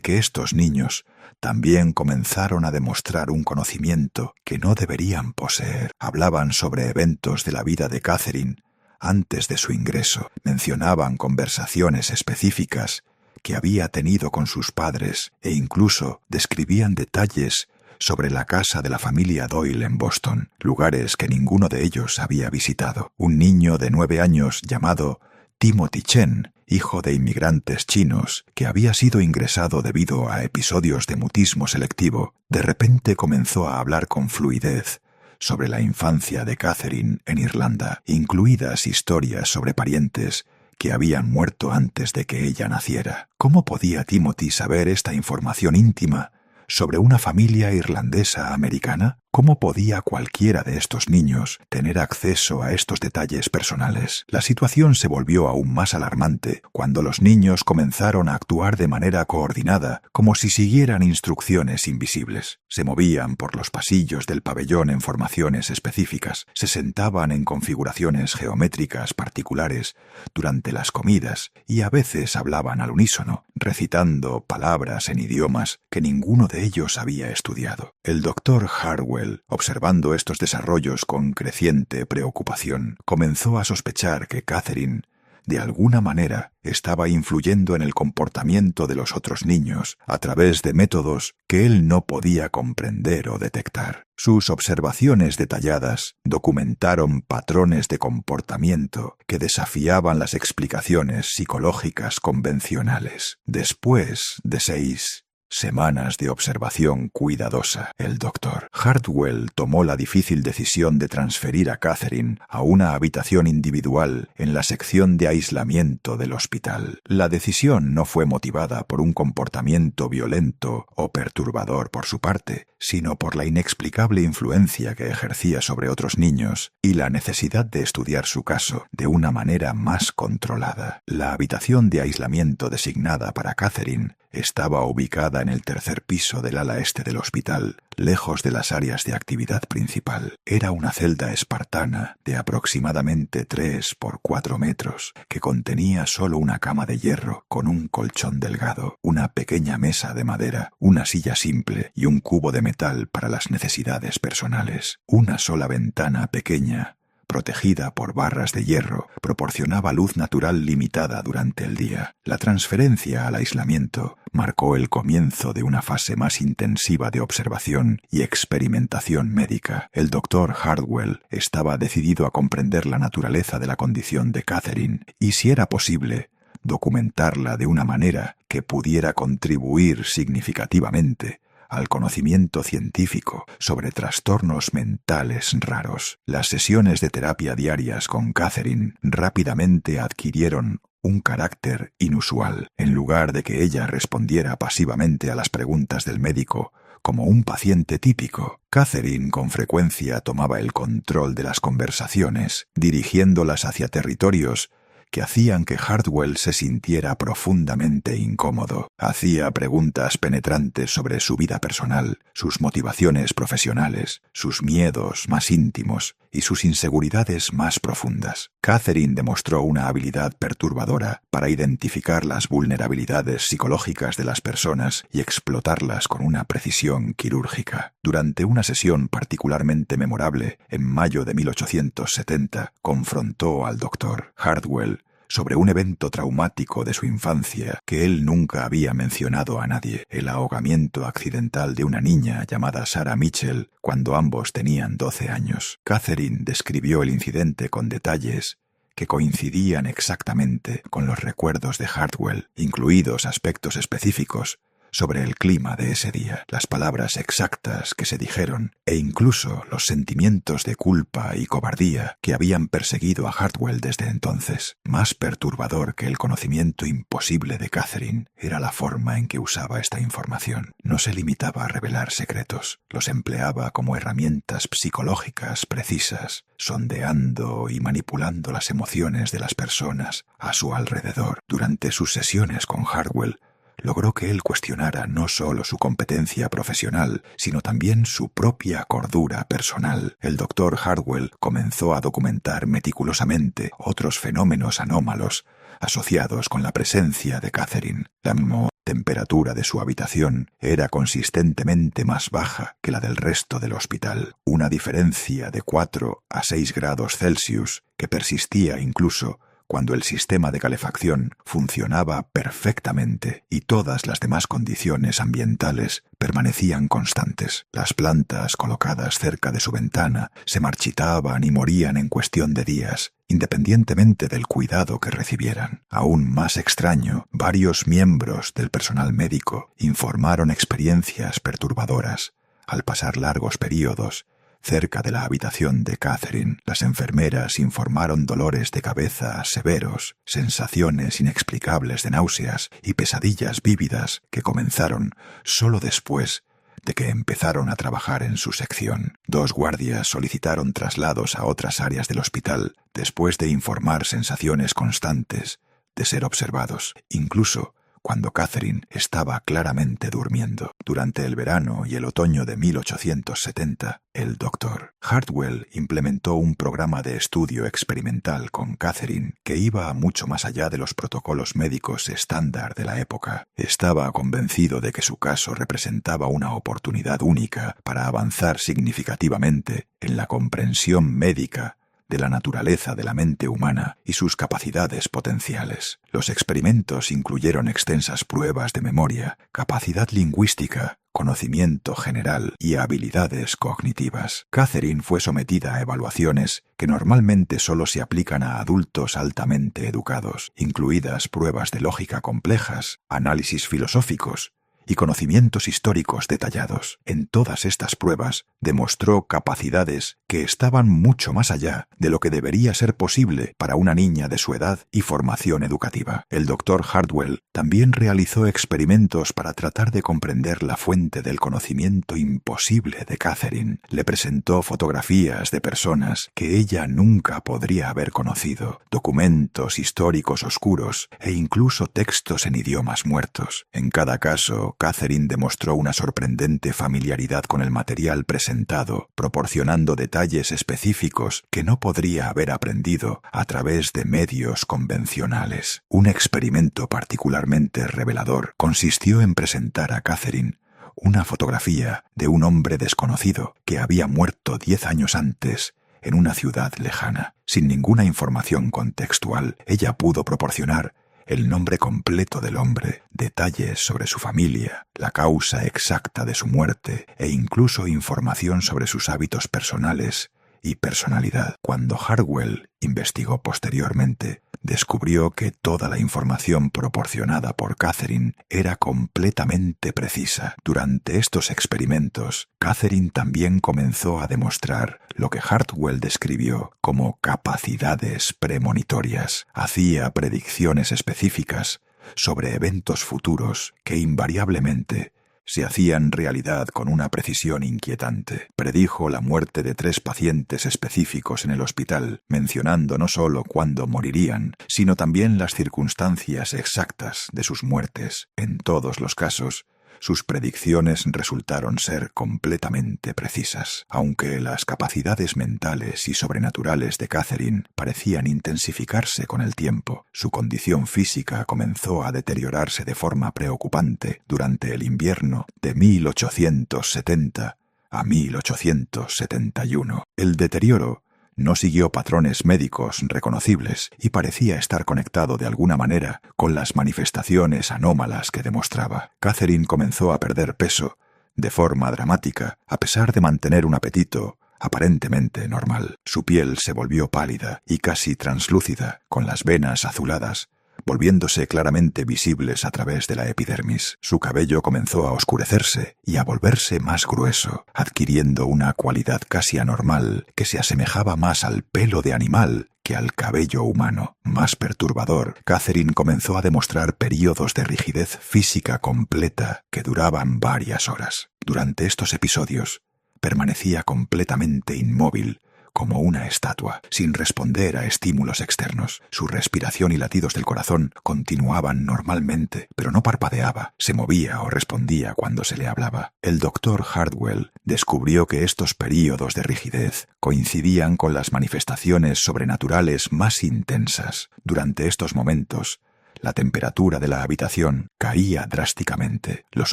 que estos niños también comenzaron a demostrar un conocimiento que no deberían poseer. Hablaban sobre eventos de la vida de Catherine antes de su ingreso, mencionaban conversaciones específicas que había tenido con sus padres e incluso describían detalles sobre la casa de la familia Doyle en Boston, lugares que ninguno de ellos había visitado. Un niño de 9 años llamado Timothy Chen, hijo de inmigrantes chinos, que había sido ingresado debido a episodios de mutismo selectivo, de repente comenzó a hablar con fluidez sobre la infancia de Catherine en Irlanda, incluidas historias sobre parientes que habían muerto antes de que ella naciera. ¿Cómo podía Timothy saber esta información íntima sobre una familia irlandesa americana? ¿Cómo podía cualquiera de estos niños tener acceso a estos detalles personales? La situación se volvió aún más alarmante cuando los niños comenzaron a actuar de manera coordinada, como si siguieran instrucciones invisibles. Se movían por los pasillos del pabellón en formaciones específicas, se sentaban en configuraciones geométricas particulares durante las comidas y a veces hablaban al unísono, recitando palabras en idiomas que ninguno de ellos había estudiado. El doctor Hardwell, observando estos desarrollos con creciente preocupación, comenzó a sospechar que Catherine, de alguna manera, estaba influyendo en el comportamiento de los otros niños a través de métodos que él no podía comprender o detectar. Sus observaciones detalladas documentaron patrones de comportamiento que desafiaban las explicaciones psicológicas convencionales. Después de 6 semanas de observación cuidadosa, el doctor Hardwell tomó la difícil decisión de transferir a Catherine a una habitación individual en la sección de aislamiento del hospital. La decisión no fue motivada por un comportamiento violento o perturbador por su parte, sino por la inexplicable influencia que ejercía sobre otros niños y la necesidad de estudiar su caso de una manera más controlada. La habitación de aislamiento designada para Catherine estaba ubicada en el tercer piso del ala este del hospital, lejos de las áreas de actividad principal. Era una celda espartana de aproximadamente 3 por 4 metros, que contenía solo una cama de hierro con un colchón delgado, una pequeña mesa de madera, una silla simple y un cubo de metal para las necesidades personales. Una sola ventana pequeña, protegida por barras de hierro, proporcionaba luz natural limitada durante el día. La transferencia al aislamiento marcó el comienzo de una fase más intensiva de observación y experimentación médica. El doctor Hardwell estaba decidido a comprender la naturaleza de la condición de Catherine y, si era posible, documentarla de una manera que pudiera contribuir significativamente al conocimiento científico sobre trastornos mentales raros. Las sesiones de terapia diarias con Catherine rápidamente adquirieron un carácter inusual. En lugar de que ella respondiera pasivamente a las preguntas del médico como un paciente típico, Catherine con frecuencia tomaba el control de las conversaciones, dirigiéndolas hacia territorios que hacían que Hardwell se sintiera profundamente incómodo. Hacía preguntas penetrantes sobre su vida personal, sus motivaciones profesionales, sus miedos más íntimos y sus inseguridades más profundas. Catherine demostró una habilidad perturbadora para identificar las vulnerabilidades psicológicas de las personas y explotarlas con una precisión quirúrgica. Durante una sesión particularmente memorable, en mayo de 1870, confrontó al doctor Hardwell sobre un evento traumático de su infancia que él nunca había mencionado a nadie: el ahogamiento accidental de una niña llamada Sarah Mitchell cuando ambos tenían 12 años. Catherine describió el incidente con detalles que coincidían exactamente con los recuerdos de Hardwell, incluidos aspectos específicos sobre el clima de ese día, las palabras exactas que se dijeron e incluso los sentimientos de culpa y cobardía que habían perseguido a Hardwell desde entonces. Más perturbador que el conocimiento imposible de Catherine era la forma en que usaba esta información. No se limitaba a revelar secretos, los empleaba como herramientas psicológicas precisas, sondeando y manipulando las emociones de las personas a su alrededor. Durante sus sesiones con Hardwell, logró que él cuestionara no solo su competencia profesional, sino también su propia cordura personal. El doctor Hardwell comenzó a documentar meticulosamente otros fenómenos anómalos asociados con la presencia de Catherine. La temperatura de su habitación era consistentemente más baja que la del resto del hospital, una diferencia de 4 a 6 grados Celsius que persistía incluso cuando el sistema de calefacción funcionaba perfectamente y todas las demás condiciones ambientales permanecían constantes. Las plantas colocadas cerca de su ventana se marchitaban y morían en cuestión de días, independientemente del cuidado que recibieran. Aún más extraño, varios miembros del personal médico informaron experiencias perturbadoras al pasar largos periodos Cerca de la habitación de Catherine, las enfermeras informaron dolores de cabeza severos, sensaciones inexplicables de náuseas y pesadillas vívidas que comenzaron solo después de que empezaron a trabajar en su sección. 2 guardias solicitaron traslados a otras áreas del hospital después de informar sensaciones constantes de ser observados, incluso cuando Catherine estaba claramente durmiendo. Durante el verano y el otoño de 1870, el Dr. Hartwell implementó un programa de estudio experimental con Catherine que iba mucho más allá de los protocolos médicos estándar de la época. Estaba convencido de que su caso representaba una oportunidad única para avanzar significativamente en la comprensión médica de la naturaleza de la mente humana y sus capacidades potenciales. Los experimentos incluyeron extensas pruebas de memoria, capacidad lingüística, conocimiento general y habilidades cognitivas. Catherine fue sometida a evaluaciones que normalmente solo se aplican a adultos altamente educados, incluidas pruebas de lógica complejas, análisis filosóficos y conocimientos históricos detallados. En todas estas pruebas demostró capacidades que estaban mucho más allá de lo que debería ser posible para una niña de su edad y formación educativa. El Dr. Hartwell también realizó experimentos para tratar de comprender la fuente del conocimiento imposible de Catherine. Le presentó fotografías de personas que ella nunca podría haber conocido, documentos históricos oscuros e incluso textos en idiomas muertos. En cada caso, Catherine demostró una sorprendente familiaridad con el material presentado, proporcionando detalles específicos que no podría haber aprendido a través de medios convencionales. Un experimento particularmente revelador consistió en presentar a Catherine una fotografía de un hombre desconocido que había muerto 10 años antes en una ciudad lejana. Sin ninguna información contextual, ella pudo proporcionar el nombre completo del hombre, detalles sobre su familia, la causa exacta de su muerte e incluso información sobre sus hábitos personales y personalidad. Cuando Hartwell investigó posteriormente, descubrió que toda la información proporcionada por Catherine era completamente precisa. Durante estos experimentos, Catherine también comenzó a demostrar lo que Hartwell describió como capacidades premonitorias. Hacía predicciones específicas sobre eventos futuros que invariablemente se hacían realidad con una precisión inquietante. Predijo la muerte de 3 pacientes específicos en el hospital, mencionando no solo cuándo morirían, sino también las circunstancias exactas de sus muertes. En todos los casos, sus predicciones resultaron ser completamente precisas. Aunque las capacidades mentales y sobrenaturales de Catherine parecían intensificarse con el tiempo, su condición física comenzó a deteriorarse de forma preocupante durante el invierno de 1870 a 1871. El deterioro no siguió patrones médicos reconocibles y parecía estar conectado de alguna manera con las manifestaciones anómalas que demostraba. Catherine comenzó a perder peso de forma dramática, a pesar de mantener un apetito aparentemente normal. Su piel se volvió pálida y casi translúcida, con las venas azuladas, volviéndose claramente visibles a través de la epidermis. Su cabello comenzó a oscurecerse y a volverse más grueso, adquiriendo una cualidad casi anormal que se asemejaba más al pelo de animal que al cabello humano. Más perturbador, Catherine comenzó a demostrar períodos de rigidez física completa que duraban varias horas. Durante estos episodios, permanecía completamente inmóvil, como una estatua, sin responder a estímulos externos. Su respiración y latidos del corazón continuaban normalmente, pero no parpadeaba, se movía o respondía cuando se le hablaba. El Dr. Hartwell descubrió que estos períodos de rigidez coincidían con las manifestaciones sobrenaturales más intensas. Durante estos momentos, la temperatura de la habitación caía drásticamente, los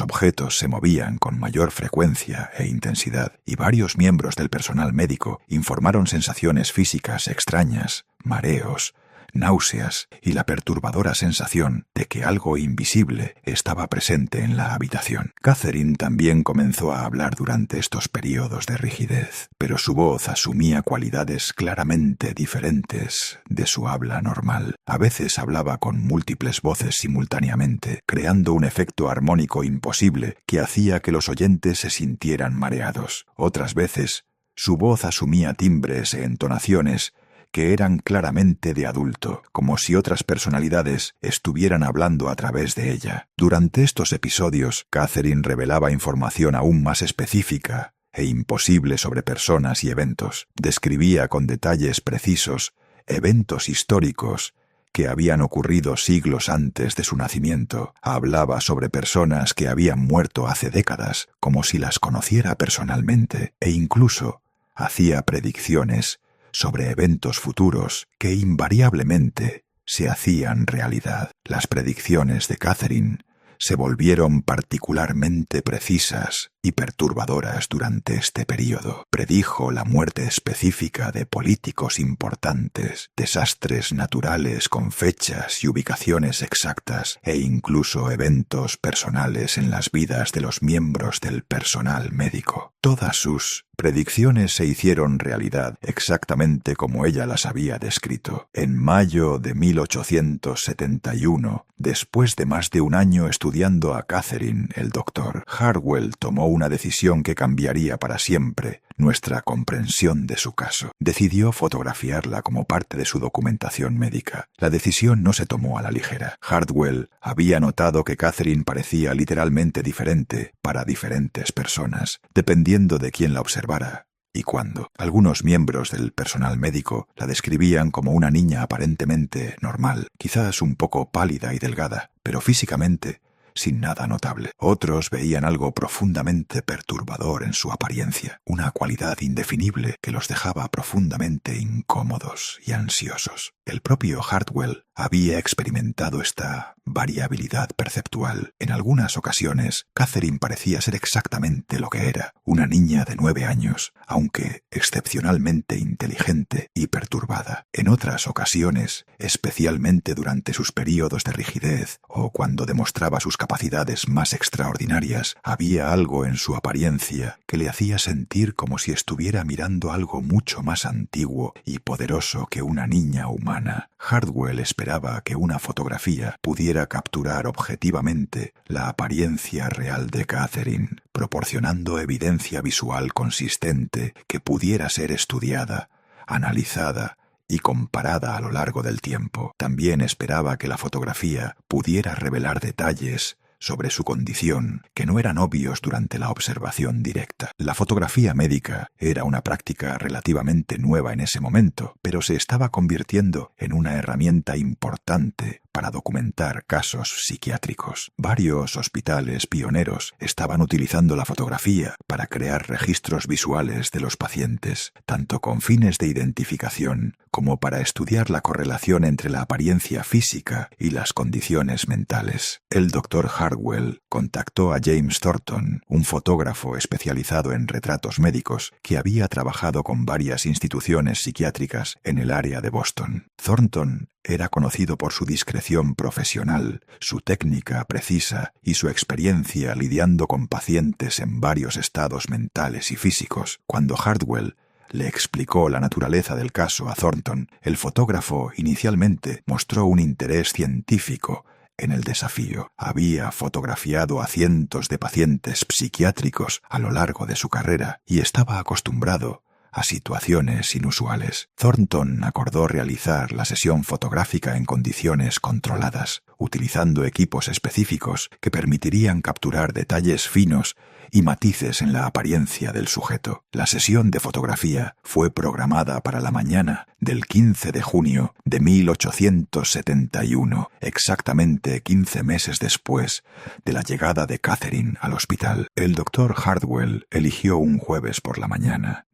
objetos se movían con mayor frecuencia e intensidad, y varios miembros del personal médico informaron sensaciones físicas extrañas, mareos, náuseas y la perturbadora sensación de que algo invisible estaba presente en la habitación. Catherine también comenzó a hablar durante estos períodos de rigidez, pero su voz asumía cualidades claramente diferentes de su habla normal. A veces hablaba con múltiples voces simultáneamente, creando un efecto armónico imposible que hacía que los oyentes se sintieran mareados. Otras veces Su voz asumía timbres e entonaciones que eran claramente de adulto, como si otras personalidades estuvieran hablando a través de ella. Durante estos episodios, Catherine revelaba información aún más específica e imposible sobre personas y eventos. Describía con detalles precisos eventos históricos que habían ocurrido siglos antes de su nacimiento. Hablaba sobre personas que habían muerto hace décadas, como si las conociera personalmente, e incluso hacía predicciones sobre eventos futuros que invariablemente se hacían realidad. Las predicciones de Catherine se volvieron particularmente precisas y perturbadoras durante este período. Predijo la muerte específica de políticos importantes, desastres naturales con fechas y ubicaciones exactas, e incluso eventos personales en las vidas de los miembros del personal médico. Todas sus predicciones se hicieron realidad exactamente como ella las había descrito. En mayo de 1871, después de más de un año estudiando a Catherine, el Dr. Hardwell tomó una decisión que cambiaría para siempre nuestra comprensión de su caso. Decidió fotografiarla como parte de su documentación médica. La decisión no se tomó a la ligera. Hardwell había notado que Catherine parecía literalmente diferente para diferentes personas, dependiendo de quién la observara y cuándo. Algunos miembros del personal médico la describían como una niña aparentemente normal, quizás un poco pálida y delgada, pero físicamente sin nada notable. Otros veían algo profundamente perturbador en su apariencia, una cualidad indefinible que los dejaba profundamente incómodos y ansiosos. El propio Hardwell había experimentado esta variabilidad perceptual. En algunas ocasiones, Catherine parecía ser exactamente lo que era, una niña de 9 años, aunque excepcionalmente inteligente y perturbada. En otras ocasiones, especialmente durante sus períodos de rigidez o cuando demostraba sus capacidades más extraordinarias, había algo en su apariencia que le hacía sentir como si estuviera mirando algo mucho más antiguo y poderoso que una niña humana. Hardwell esperaba que una fotografía pudiera capturar objetivamente la apariencia real de Catherine, proporcionando evidencia visual consistente que pudiera ser estudiada, analizada y comparada a lo largo del tiempo. También esperaba que la fotografía pudiera revelar detalles sobre su condición que no eran obvios durante la observación directa. La fotografía médica era una práctica relativamente nueva en ese momento, pero se estaba convirtiendo en una herramienta importante para documentar casos psiquiátricos. Varios hospitales pioneros estaban utilizando la fotografía para crear registros visuales de los pacientes, tanto con fines de identificación como para estudiar la correlación entre la apariencia física y las condiciones mentales. El Dr. Hardwell contactó a James Thornton, un fotógrafo especializado en retratos médicos que había trabajado con varias instituciones psiquiátricas en el área de Boston. Thornton era conocido por su discreción profesional, su técnica precisa y su experiencia lidiando con pacientes en varios estados mentales y físicos. Cuando Hardwell le explicó la naturaleza del caso a Thornton, el fotógrafo inicialmente mostró un interés científico en el desafío. Había fotografiado a cientos de pacientes psiquiátricos a lo largo de su carrera y estaba acostumbrado a situaciones inusuales. Thornton acordó realizar la sesión fotográfica en condiciones controladas, utilizando equipos específicos que permitirían capturar detalles finos y matices en la apariencia del sujeto. La sesión de fotografía fue programada para la mañana del 15 de junio de 1871, exactamente 15 meses después de la llegada de Catherine al hospital. El Dr. Hardwell eligió un jueves por la mañana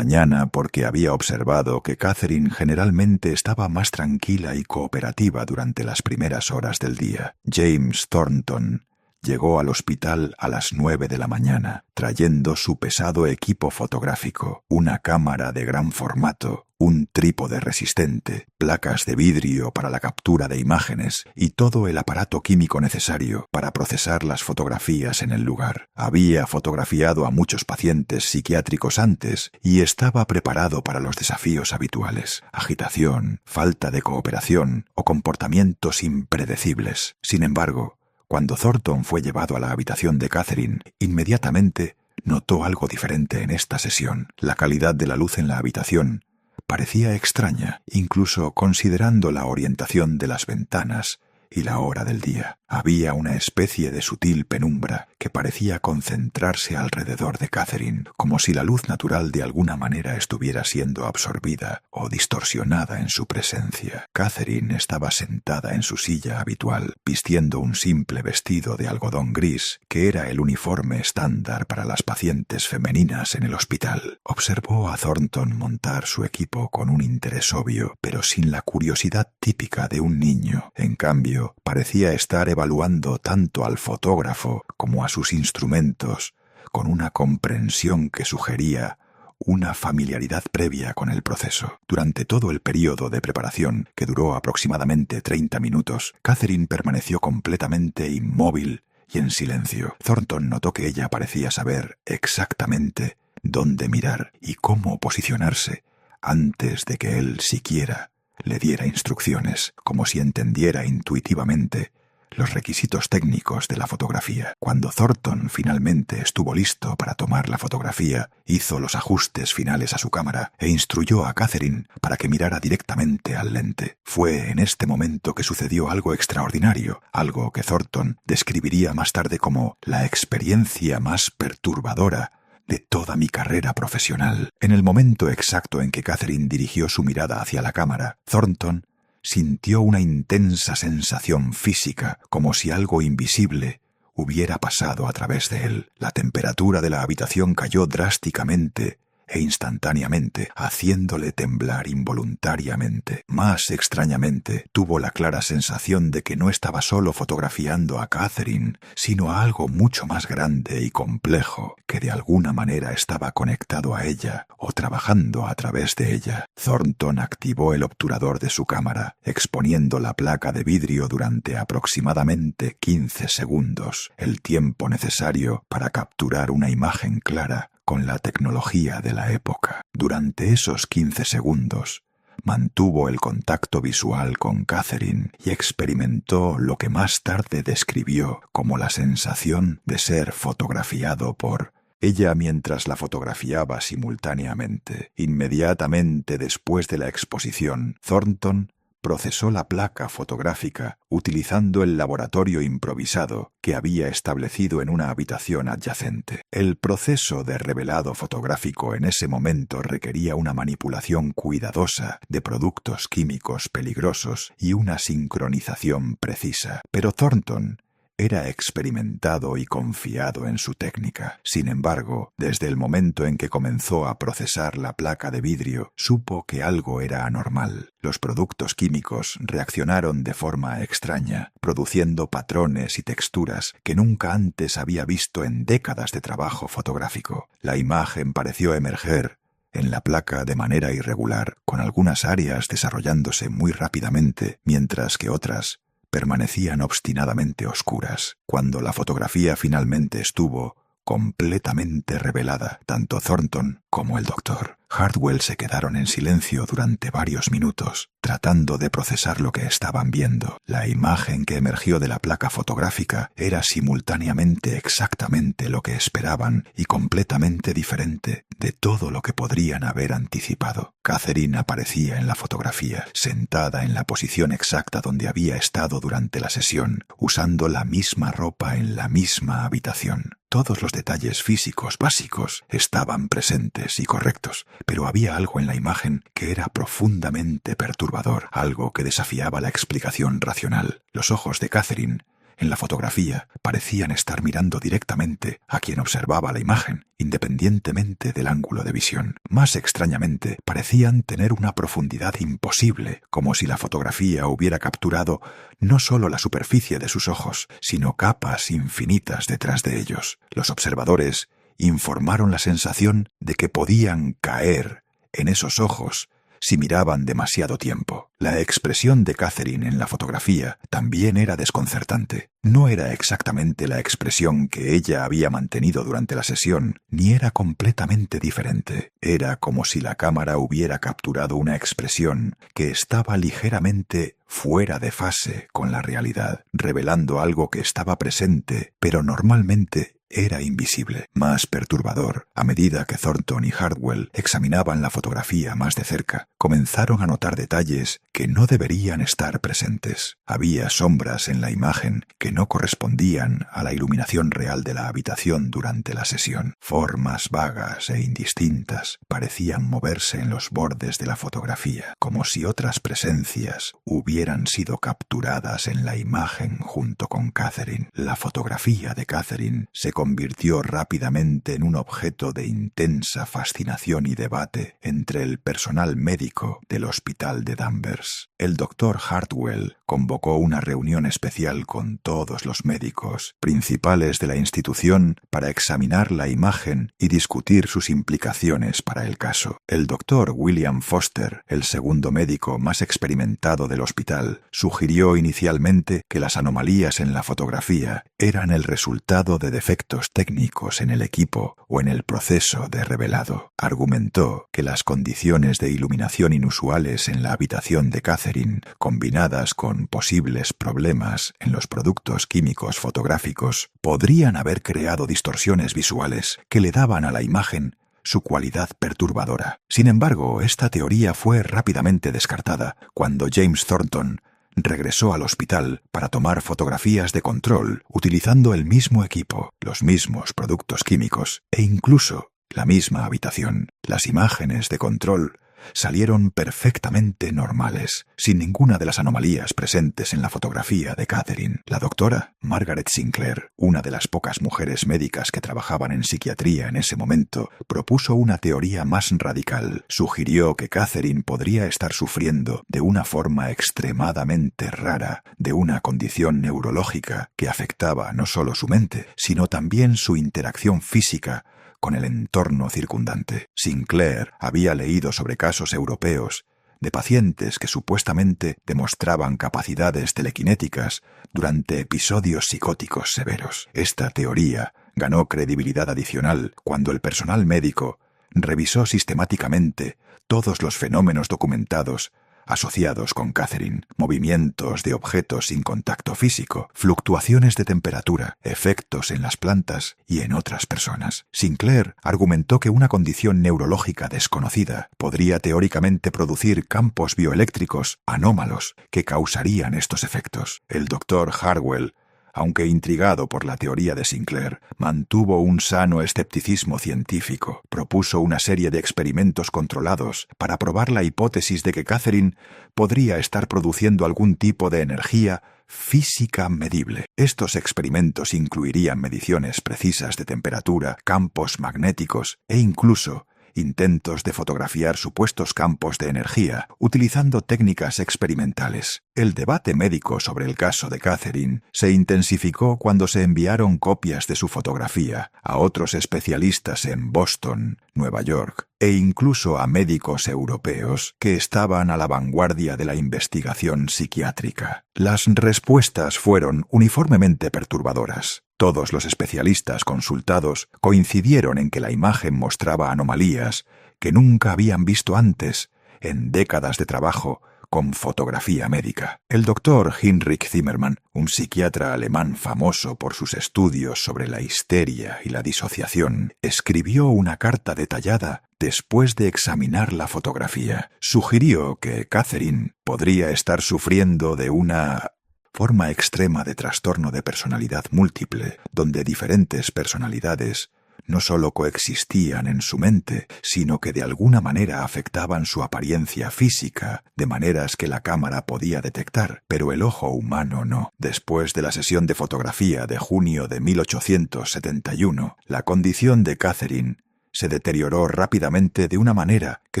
porque había observado que Catherine generalmente estaba más tranquila y cooperativa durante las primeras horas del día. James Thornton llegó al hospital a las 9 de la mañana, trayendo su pesado equipo fotográfico, una cámara de gran formato, un trípode resistente, placas de vidrio para la captura de imágenes y todo el aparato químico necesario para procesar las fotografías en el lugar. Había fotografiado a muchos pacientes psiquiátricos antes y estaba preparado para los desafíos habituales: agitación, falta de cooperación o comportamientos impredecibles. Sin embargo, cuando Thornton fue llevado a la habitación de Catherine, inmediatamente notó algo diferente en esta sesión. La calidad de la luz en la habitación parecía extraña, incluso considerando la orientación de las ventanas y la hora del día. Había una especie de sutil penumbra que parecía concentrarse alrededor de Catherine, como si la luz natural de alguna manera estuviera siendo absorbida o distorsionada en su presencia. Catherine estaba sentada en su silla habitual, vistiendo un simple vestido de algodón gris, que era el uniforme estándar para las pacientes femeninas en el hospital. Observó a Thornton montar su equipo con un interés obvio, pero sin la curiosidad típica de un niño. En cambio, parecía estar evaluando tanto al fotógrafo como a sus instrumentos, con una comprensión que sugería una familiaridad previa con el proceso. Durante todo el período de preparación, que duró aproximadamente 30 minutos, Catherine permaneció completamente inmóvil y en silencio. Thornton notó que ella parecía saber exactamente dónde mirar y cómo posicionarse antes de que él siquiera le diera instrucciones, como si entendiera intuitivamente los requisitos técnicos de la fotografía. Cuando Thornton finalmente estuvo listo para tomar la fotografía, hizo los ajustes finales a su cámara e instruyó a Catherine para que mirara directamente al lente. Fue en este momento que sucedió algo extraordinario, algo que Thornton describiría más tarde como la experiencia más perturbadora de toda mi carrera profesional. En el momento exacto en que Catherine dirigió su mirada hacia la cámara, Thornton sintió una intensa sensación física, como si algo invisible hubiera pasado a través de él. La temperatura de la habitación cayó drásticamente e instantáneamente, haciéndole temblar involuntariamente. Más extrañamente, tuvo la clara sensación de que no estaba solo fotografiando a Catherine, sino a algo mucho más grande y complejo, que de alguna manera estaba conectado a ella o trabajando a través de ella. Thornton activó el obturador de su cámara, exponiendo la placa de vidrio durante aproximadamente 15 segundos, el tiempo necesario para capturar una imagen clara con la tecnología de la época. Durante esos 15 segundos, mantuvo el contacto visual con Catherine y experimentó lo que más tarde describió como la sensación de ser fotografiado por ella mientras la fotografiaba simultáneamente. Inmediatamente después de la exposición, Thornton procesó la placa fotográfica utilizando el laboratorio improvisado que había establecido en una habitación adyacente. El proceso de revelado fotográfico en ese momento requería una manipulación cuidadosa de productos químicos peligrosos y una sincronización precisa. Pero Thornton era experimentado y confiado en su técnica. Sin embargo, desde el momento en que comenzó a procesar la placa de vidrio, supo que algo era anormal. Los productos químicos reaccionaron de forma extraña, produciendo patrones y texturas que nunca antes había visto en décadas de trabajo fotográfico. La imagen pareció emerger en la placa de manera irregular, con algunas áreas desarrollándose muy rápidamente, mientras que otras permanecían obstinadamente oscuras. Cuando la fotografía finalmente estuvo completamente revelada, tanto Thornton como el doctor Hardwell se quedaron en silencio durante varios minutos, tratando de procesar lo que estaban viendo. La imagen que emergió de la placa fotográfica era simultáneamente exactamente lo que esperaban y completamente diferente de todo lo que podrían haber anticipado. Catherine aparecía en la fotografía, sentada en la posición exacta donde había estado durante la sesión, usando la misma ropa en la misma habitación. Todos los detalles físicos básicos estaban presentes y correctos, pero había algo en la imagen que era profundamente perturbador, algo que desafiaba la explicación racional. Los ojos de Catherine en la fotografía parecían estar mirando directamente a quien observaba la imagen, independientemente del ángulo de visión. Más extrañamente, parecían tener una profundidad imposible, como si la fotografía hubiera capturado no solo la superficie de sus ojos, sino capas infinitas detrás de ellos. Los observadores informaron la sensación de que podían caer en esos ojos si miraban demasiado tiempo. La expresión de Catherine en la fotografía también era desconcertante. No era exactamente la expresión que ella había mantenido durante la sesión, ni era completamente diferente. Era como si la cámara hubiera capturado una expresión que estaba ligeramente fuera de fase con la realidad, revelando algo que estaba presente, pero normalmente era invisible. Más perturbador, a medida que Thornton y Hardwell examinaban la fotografía más de cerca, comenzaron a notar detalles que no deberían estar presentes. Había sombras en la imagen que no correspondían a la iluminación real de la habitación durante la sesión. Formas vagas e indistintas parecían moverse en los bordes de la fotografía, como si otras presencias hubieran sido capturadas en la imagen junto con Catherine. La fotografía de Catherine se convirtió rápidamente en un objeto de intensa fascinación y debate entre el personal médico del hospital de Danvers. El doctor Hartwell convocó una reunión especial con todos los médicos principales de la institución para examinar la imagen y discutir sus implicaciones para el caso. El doctor William Foster, el segundo médico más experimentado del hospital, sugirió inicialmente que las anomalías en la fotografía eran el resultado de defectos técnicos en el equipo o en el proceso de revelado. Argumentó que las condiciones de iluminación inusuales en la habitación de Catherine, combinadas con posibles problemas en los productos químicos fotográficos, podrían haber creado distorsiones visuales que le daban a la imagen su cualidad perturbadora. Sin embargo, esta teoría fue rápidamente descartada cuando James Thornton regresó al hospital para tomar fotografías de control utilizando el mismo equipo, los mismos productos químicos e incluso la misma habitación. Las imágenes de control salieron perfectamente normales, sin ninguna de las anomalías presentes en la fotografía de Catherine. La doctora Margaret Sinclair, una de las pocas mujeres médicas que trabajaban en psiquiatría en ese momento, propuso una teoría más radical. Sugirió que Catherine podría estar sufriendo de una forma extremadamente rara de una condición neurológica que afectaba no solo su mente, sino también su interacción física con el entorno circundante. Sinclair había leído sobre casos europeos de pacientes que supuestamente demostraban capacidades telequinéticas durante episodios psicóticos severos. Esta teoría ganó credibilidad adicional cuando el personal médico revisó sistemáticamente todos los fenómenos documentados asociados con Catherine: movimientos de objetos sin contacto físico, fluctuaciones de temperatura, efectos en las plantas y en otras personas. Sinclair argumentó que una condición neurológica desconocida podría teóricamente producir campos bioeléctricos anómalos que causarían estos efectos. El doctor Hartwell, aunque intrigado por la teoría de Sinclair, mantuvo un sano escepticismo científico. Propuso una serie de experimentos controlados para probar la hipótesis de que Catherine podría estar produciendo algún tipo de energía física medible. Estos experimentos incluirían mediciones precisas de temperatura, campos magnéticos e incluso intentos de fotografiar supuestos campos de energía utilizando técnicas experimentales. El debate médico sobre el caso de Catherine se intensificó cuando se enviaron copias de su fotografía a otros especialistas en Boston, Nueva York, e incluso a médicos europeos que estaban a la vanguardia de la investigación psiquiátrica. Las respuestas fueron uniformemente perturbadoras. Todos los especialistas consultados coincidieron en que la imagen mostraba anomalías que nunca habían visto antes en décadas de trabajo con fotografía médica. El doctor Heinrich Zimmermann, un psiquiatra alemán famoso por sus estudios sobre la histeria y la disociación, escribió una carta detallada después de examinar la fotografía. Sugirió que Catherine podría estar sufriendo de una forma extrema de trastorno de personalidad múltiple, donde diferentes personalidades no solo coexistían en su mente, sino que de alguna manera afectaban su apariencia física, de maneras que la cámara podía detectar, pero el ojo humano no. Después de la sesión de fotografía de junio de 1871, la condición de Catherine se deterioró rápidamente de una manera que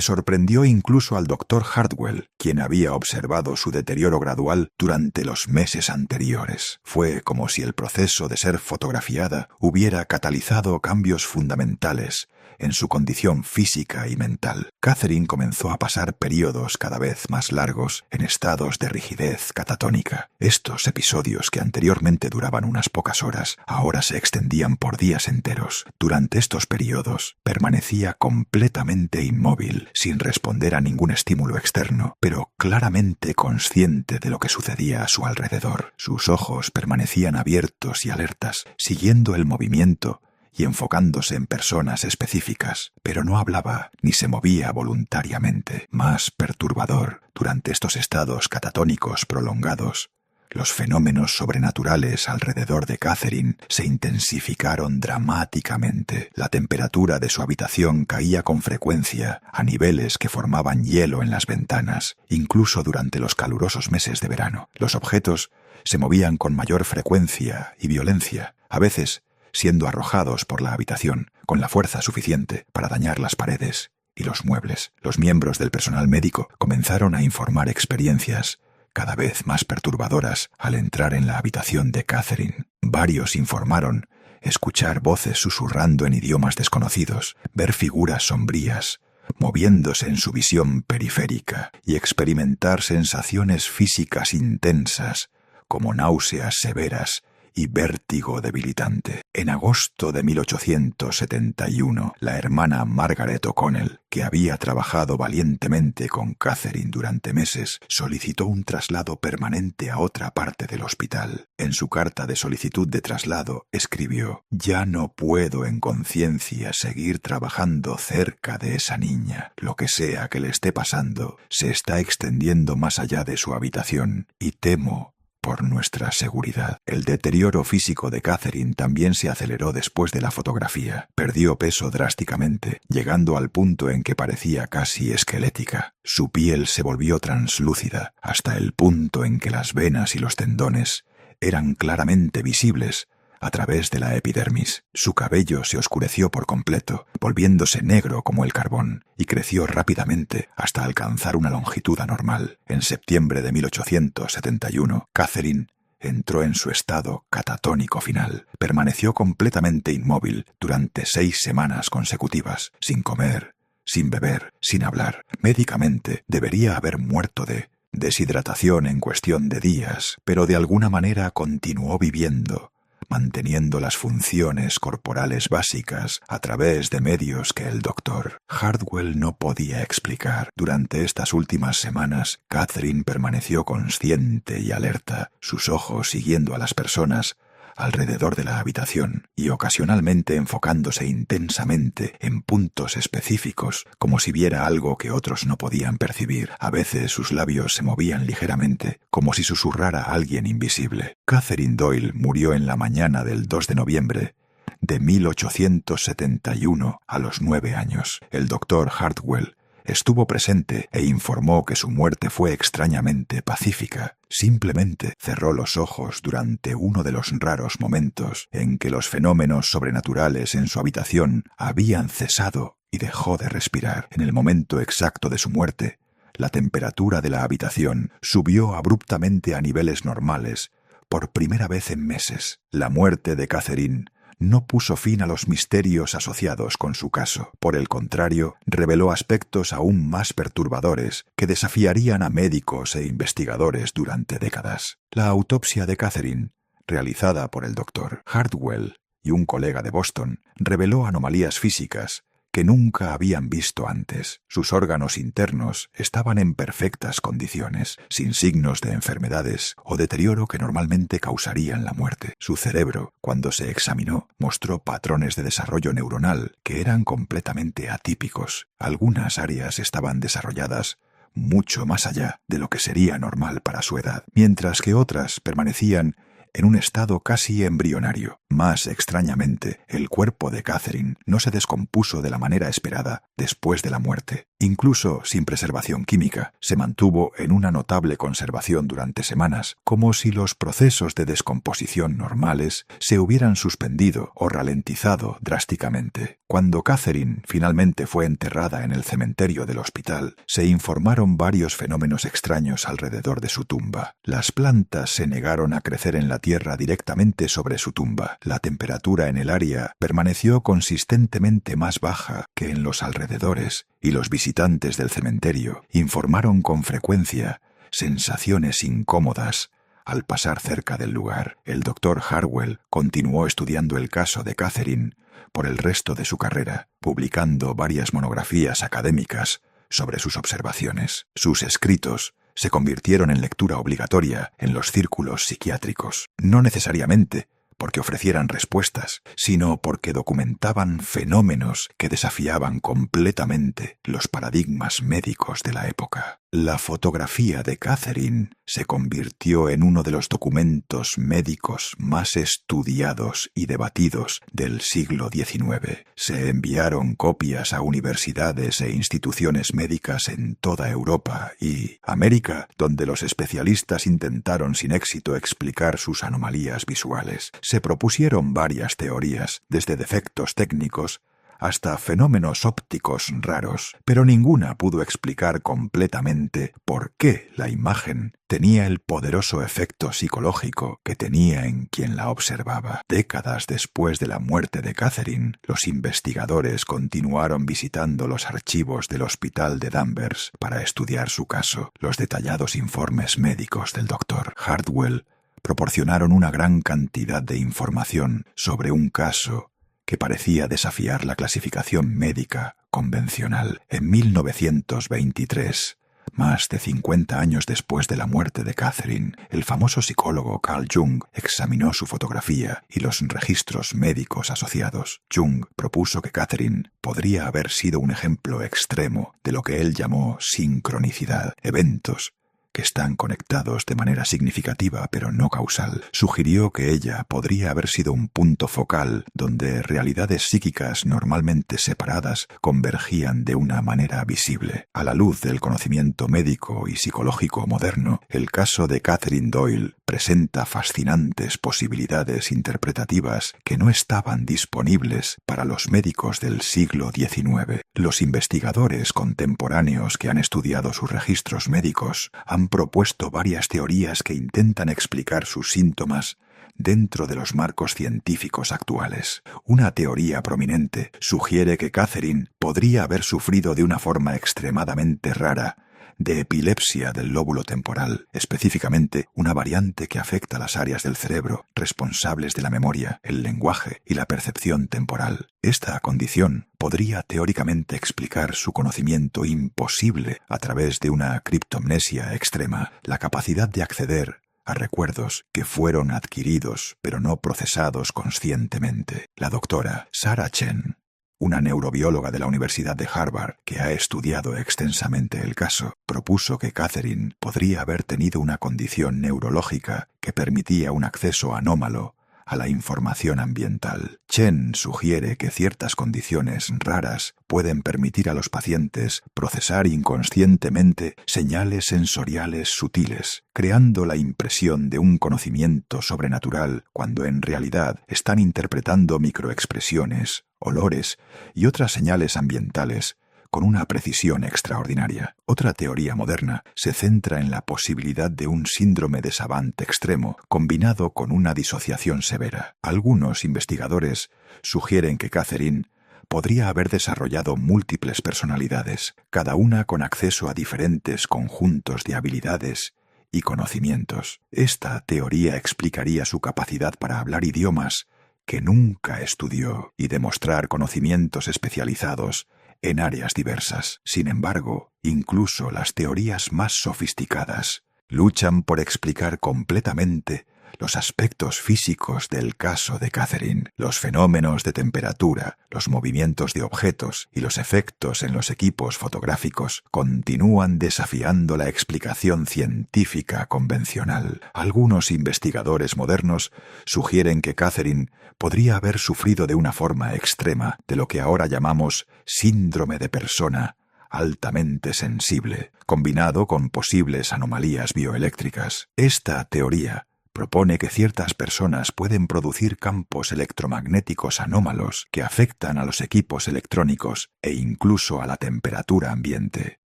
sorprendió incluso al doctor Hartwell, quien había observado su deterioro gradual durante los meses anteriores. Fue como si el proceso de ser fotografiada hubiera catalizado cambios fundamentales en su condición física y mental. Catherine comenzó a pasar periodos cada vez más largos en estados de rigidez catatónica. Estos episodios, que anteriormente duraban unas pocas horas, ahora se extendían por días enteros. Durante estos periodos, Permanecía completamente inmóvil, sin responder a ningún estímulo externo, pero claramente consciente de lo que sucedía a su alrededor. Sus ojos permanecían abiertos y alertas, siguiendo el movimiento y enfocándose en personas específicas, pero no hablaba ni se movía voluntariamente. Más perturbador, durante estos estados catatónicos prolongados, los fenómenos sobrenaturales alrededor de Catherine se intensificaron dramáticamente. La temperatura de su habitación caía con frecuencia a niveles que formaban hielo en las ventanas, incluso durante los calurosos meses de verano. Los objetos se movían con mayor frecuencia y violencia, a veces siendo arrojados por la habitación con la fuerza suficiente para dañar las paredes y los muebles. Los miembros del personal médico comenzaron a informar experiencias cada vez más perturbadoras al entrar en la habitación de Catherine. Varios informaron escuchar voces susurrando en idiomas desconocidos, ver figuras sombrías moviéndose en su visión periférica y experimentar sensaciones físicas intensas como náuseas severas y vértigo debilitante. En agosto de 1871, la hermana Margaret O'Connell, que había trabajado valientemente con Catherine durante meses, solicitó un traslado permanente a otra parte del hospital. En su carta de solicitud de traslado escribió: «Ya no puedo en conciencia seguir trabajando cerca de esa niña. Lo que sea que le esté pasando se está extendiendo más allá de su habitación y temo por nuestra seguridad». El deterioro físico de Catherine también se aceleró después de la fotografía. Perdió peso drásticamente, llegando al punto en que parecía casi esquelética. Su piel se volvió translúcida, hasta el punto en que las venas y los tendones eran claramente visibles a través de la epidermis. Su cabello se oscureció por completo, volviéndose negro como el carbón, y creció rápidamente hasta alcanzar una longitud anormal. En septiembre de 1871, Catherine entró en su estado catatónico final. Permaneció completamente inmóvil durante 6 semanas consecutivas, sin comer, sin beber, sin hablar. Médicamente debería haber muerto de deshidratación en cuestión de días, pero de alguna manera continuó viviendo, manteniendo las funciones corporales básicas a través de medios que el doctor Hardwell no podía explicar. Durante estas últimas semanas, Catherine permaneció consciente y alerta, sus ojos siguiendo a las personas alrededor de la habitación y ocasionalmente enfocándose intensamente en puntos específicos, como si viera algo que otros no podían percibir. A veces sus labios se movían ligeramente, como si susurrara a alguien invisible. Catherine Doyle murió en la mañana del 2 de noviembre de 1871 a los 9 años. El doctor Hardwell estuvo presente e informó que su muerte fue extrañamente pacífica. Simplemente cerró los ojos durante uno de los raros momentos en que los fenómenos sobrenaturales en su habitación habían cesado y dejó de respirar. En el momento exacto de su muerte, la temperatura de la habitación subió abruptamente a niveles normales por primera vez en meses. La muerte de Catherine no puso fin a los misterios asociados con su caso. Por el contrario, reveló aspectos aún más perturbadores que desafiarían a médicos e investigadores durante décadas. La autopsia de Catherine, realizada por el doctor Hardwell y un colega de Boston, reveló anomalías físicas que nunca habían visto antes. Sus órganos internos estaban en perfectas condiciones, sin signos de enfermedades o deterioro que normalmente causarían la muerte. Su cerebro, cuando se examinó, mostró patrones de desarrollo neuronal que eran completamente atípicos. Algunas áreas estaban desarrolladas mucho más allá de lo que sería normal para su edad, mientras que otras permanecían en un estado casi embrionario. Más extrañamente, el cuerpo de Catherine no se descompuso de la manera esperada después de la muerte. Incluso sin preservación química, se mantuvo en una notable conservación durante semanas, como si los procesos de descomposición normales se hubieran suspendido o ralentizado drásticamente. Cuando Catherine finalmente fue enterrada en el cementerio del hospital, se informaron varios fenómenos extraños alrededor de su tumba. Las plantas se negaron a crecer en la tierra directamente sobre su tumba. La temperatura en el área permaneció consistentemente más baja que en los alrededores, y los visitantes del cementerio informaron con frecuencia sensaciones incómodas al pasar cerca del lugar. El doctor Hardwell continuó estudiando el caso de Catherine por el resto de su carrera, publicando varias monografías académicas sobre sus observaciones. Sus escritos se convirtieron en lectura obligatoria en los círculos psiquiátricos, no necesariamente porque ofrecieran respuestas, sino porque documentaban fenómenos que desafiaban completamente los paradigmas médicos de la época. La fotografía de Catherine se convirtió en uno de los documentos médicos más estudiados y debatidos del siglo XIX. Se enviaron copias a universidades e instituciones médicas en toda Europa y América, donde los especialistas intentaron sin éxito explicar sus anomalías visuales. Se propusieron varias teorías, desde defectos técnicos hasta fenómenos ópticos raros, pero ninguna pudo explicar completamente por qué la imagen tenía el poderoso efecto psicológico que tenía en quien la observaba. Décadas después de la muerte de Catherine, los investigadores continuaron visitando los archivos del hospital de Danvers para estudiar su caso. Los detallados informes médicos del Dr. Hardwell proporcionaron una gran cantidad de información sobre un caso que parecía desafiar la clasificación médica convencional. En 1923, más de 50 años después de la muerte de Catherine, el famoso psicólogo Carl Jung examinó su fotografía y los registros médicos asociados. Jung propuso que Catherine podría haber sido un ejemplo extremo de lo que él llamó sincronicidad, eventos que están conectados de manera significativa pero no causal. Sugirió que ella podría haber sido un punto focal donde realidades psíquicas normalmente separadas convergían de una manera visible. A la luz del conocimiento médico y psicológico moderno, el caso de Catherine Doyle presenta fascinantes posibilidades interpretativas que no estaban disponibles para los médicos del siglo XIX. Los investigadores contemporáneos que han estudiado sus registros médicos han propuesto varias teorías que intentan explicar sus síntomas dentro de los marcos científicos actuales. Una teoría prominente sugiere que Catherine podría haber sufrido de una forma extremadamente rara de epilepsia del lóbulo temporal, específicamente una variante que afecta las áreas del cerebro responsables de la memoria, el lenguaje y la percepción temporal. Esta condición podría teóricamente explicar su conocimiento imposible a través de una criptomnesia extrema, la capacidad de acceder a recuerdos que fueron adquiridos pero no procesados conscientemente. La doctora Sarah Chen, una neurobióloga de la Universidad de Harvard que ha estudiado extensamente el caso, propuso que Catherine podría haber tenido una condición neurológica que permitía un acceso anómalo a la información ambiental. Chen sugiere que ciertas condiciones raras pueden permitir a los pacientes procesar inconscientemente señales sensoriales sutiles, creando la impresión de un conocimiento sobrenatural cuando en realidad están interpretando microexpresiones, olores y otras señales ambientales con una precisión extraordinaria. Otra teoría moderna se centra en la posibilidad de un síndrome de Savant extremo combinado con una disociación severa. Algunos investigadores sugieren que Catherine podría haber desarrollado múltiples personalidades, cada una con acceso a diferentes conjuntos de habilidades y conocimientos. Esta teoría explicaría su capacidad para hablar idiomas que nunca estudió y demostrar conocimientos especializados en áreas diversas. Sin embargo, incluso las teorías más sofisticadas luchan por explicar completamente los aspectos físicos del caso de Catherine, los fenómenos de temperatura, los movimientos de objetos y los efectos en los equipos fotográficos continúan desafiando la explicación científica convencional. Algunos investigadores modernos sugieren que Catherine podría haber sufrido de una forma extrema de lo que ahora llamamos síndrome de persona altamente sensible, combinado con posibles anomalías bioeléctricas. Esta teoría propone que ciertas personas pueden producir campos electromagnéticos anómalos que afectan a los equipos electrónicos e incluso a la temperatura ambiente.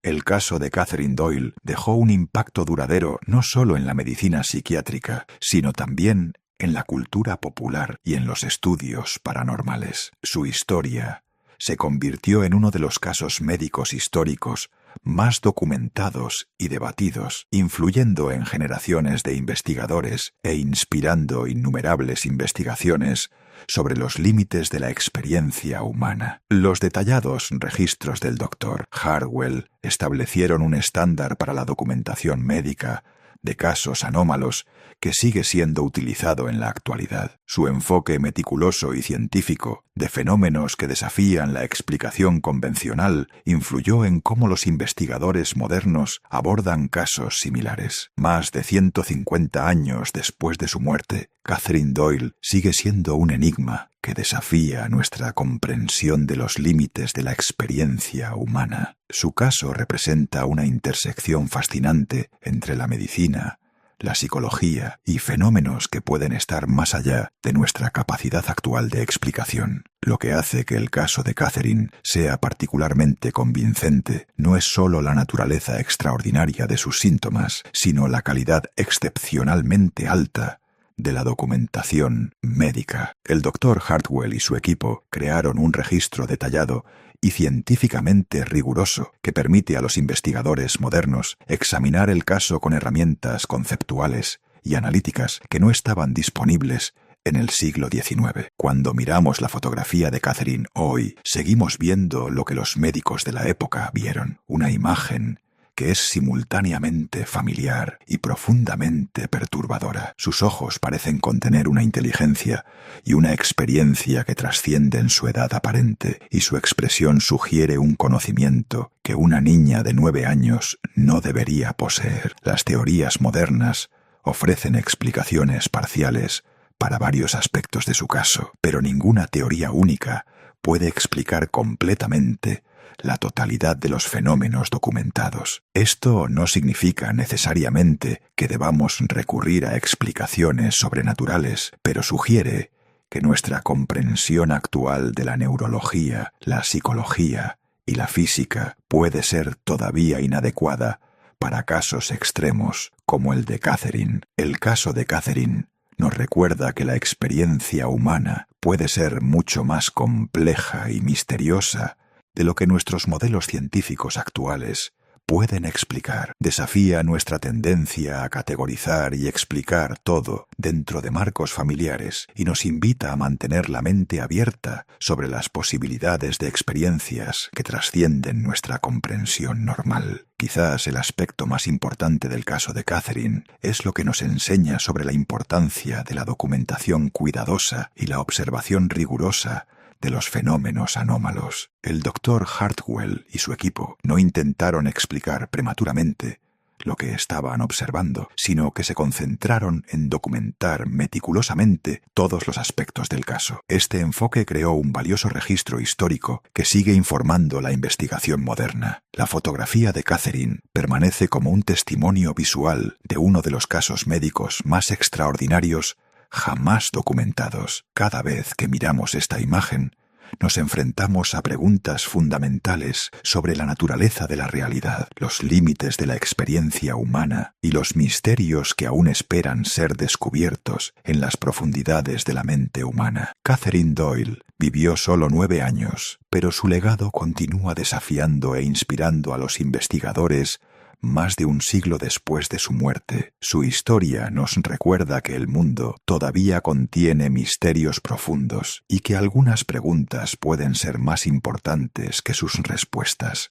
El caso de Catherine Doyle dejó un impacto duradero no solo en la medicina psiquiátrica, sino también en la cultura popular y en los estudios paranormales. Su historia se convirtió en uno de los casos médicos históricos más documentados y debatidos, influyendo en generaciones de investigadores e inspirando innumerables investigaciones sobre los límites de la experiencia humana. Los detallados registros del Dr. Hartwell establecieron un estándar para la documentación médica de casos anómalos que sigue siendo utilizado en la actualidad. Su enfoque meticuloso y científico de fenómenos que desafían la explicación convencional influyó en cómo los investigadores modernos abordan casos similares. Más de 150 años después de su muerte, Catherine Doyle sigue siendo un enigma que desafía nuestra comprensión de los límites de la experiencia humana. Su caso representa una intersección fascinante entre la medicina, la psicología y fenómenos que pueden estar más allá de nuestra capacidad actual de explicación. Lo que hace que el caso de Catherine sea particularmente convincente no es solo la naturaleza extraordinaria de sus síntomas, sino la calidad excepcionalmente alta de la documentación médica. El Dr. Hartwell y su equipo crearon un registro detallado y científicamente riguroso que permite a los investigadores modernos examinar el caso con herramientas conceptuales y analíticas que no estaban disponibles en el siglo XIX. Cuando miramos la fotografía de Catherine hoy, seguimos viendo lo que los médicos de la época vieron, una imagen que es simultáneamente familiar y profundamente perturbadora. Sus ojos parecen contener una inteligencia y una experiencia que trascienden su edad aparente, y su expresión sugiere un conocimiento que una niña de 9 años no debería poseer. Las teorías modernas ofrecen explicaciones parciales para varios aspectos de su caso, pero ninguna teoría única puede explicar completamente la totalidad de los fenómenos documentados. Esto no significa necesariamente que debamos recurrir a explicaciones sobrenaturales, pero sugiere que nuestra comprensión actual de la neurología, la psicología y la física puede ser todavía inadecuada para casos extremos como el de Catherine. El caso de Catherine nos recuerda que la experiencia humana puede ser mucho más compleja y misteriosa de lo que nuestros modelos científicos actuales pueden explicar. Desafía nuestra tendencia a categorizar y explicar todo dentro de marcos familiares y nos invita a mantener la mente abierta sobre las posibilidades de experiencias que trascienden nuestra comprensión normal. Quizás el aspecto más importante del caso de Catherine es lo que nos enseña sobre la importancia de la documentación cuidadosa y la observación rigurosa de los fenómenos anómalos. El Dr. Hartwell y su equipo no intentaron explicar prematuramente lo que estaban observando, sino que se concentraron en documentar meticulosamente todos los aspectos del caso. Este enfoque creó un valioso registro histórico que sigue informando la investigación moderna. La fotografía de Catherine permanece como un testimonio visual de uno de los casos médicos más extraordinarios jamás documentados. Cada vez que miramos esta imagen, nos enfrentamos a preguntas fundamentales sobre la naturaleza de la realidad, los límites de la experiencia humana y los misterios que aún esperan ser descubiertos en las profundidades de la mente humana. Catherine Doyle vivió solo 9 años, pero su legado continúa desafiando e inspirando a los investigadores más de un siglo después de su muerte. Su historia nos recuerda que el mundo todavía contiene misterios profundos y que algunas preguntas pueden ser más importantes que sus respuestas.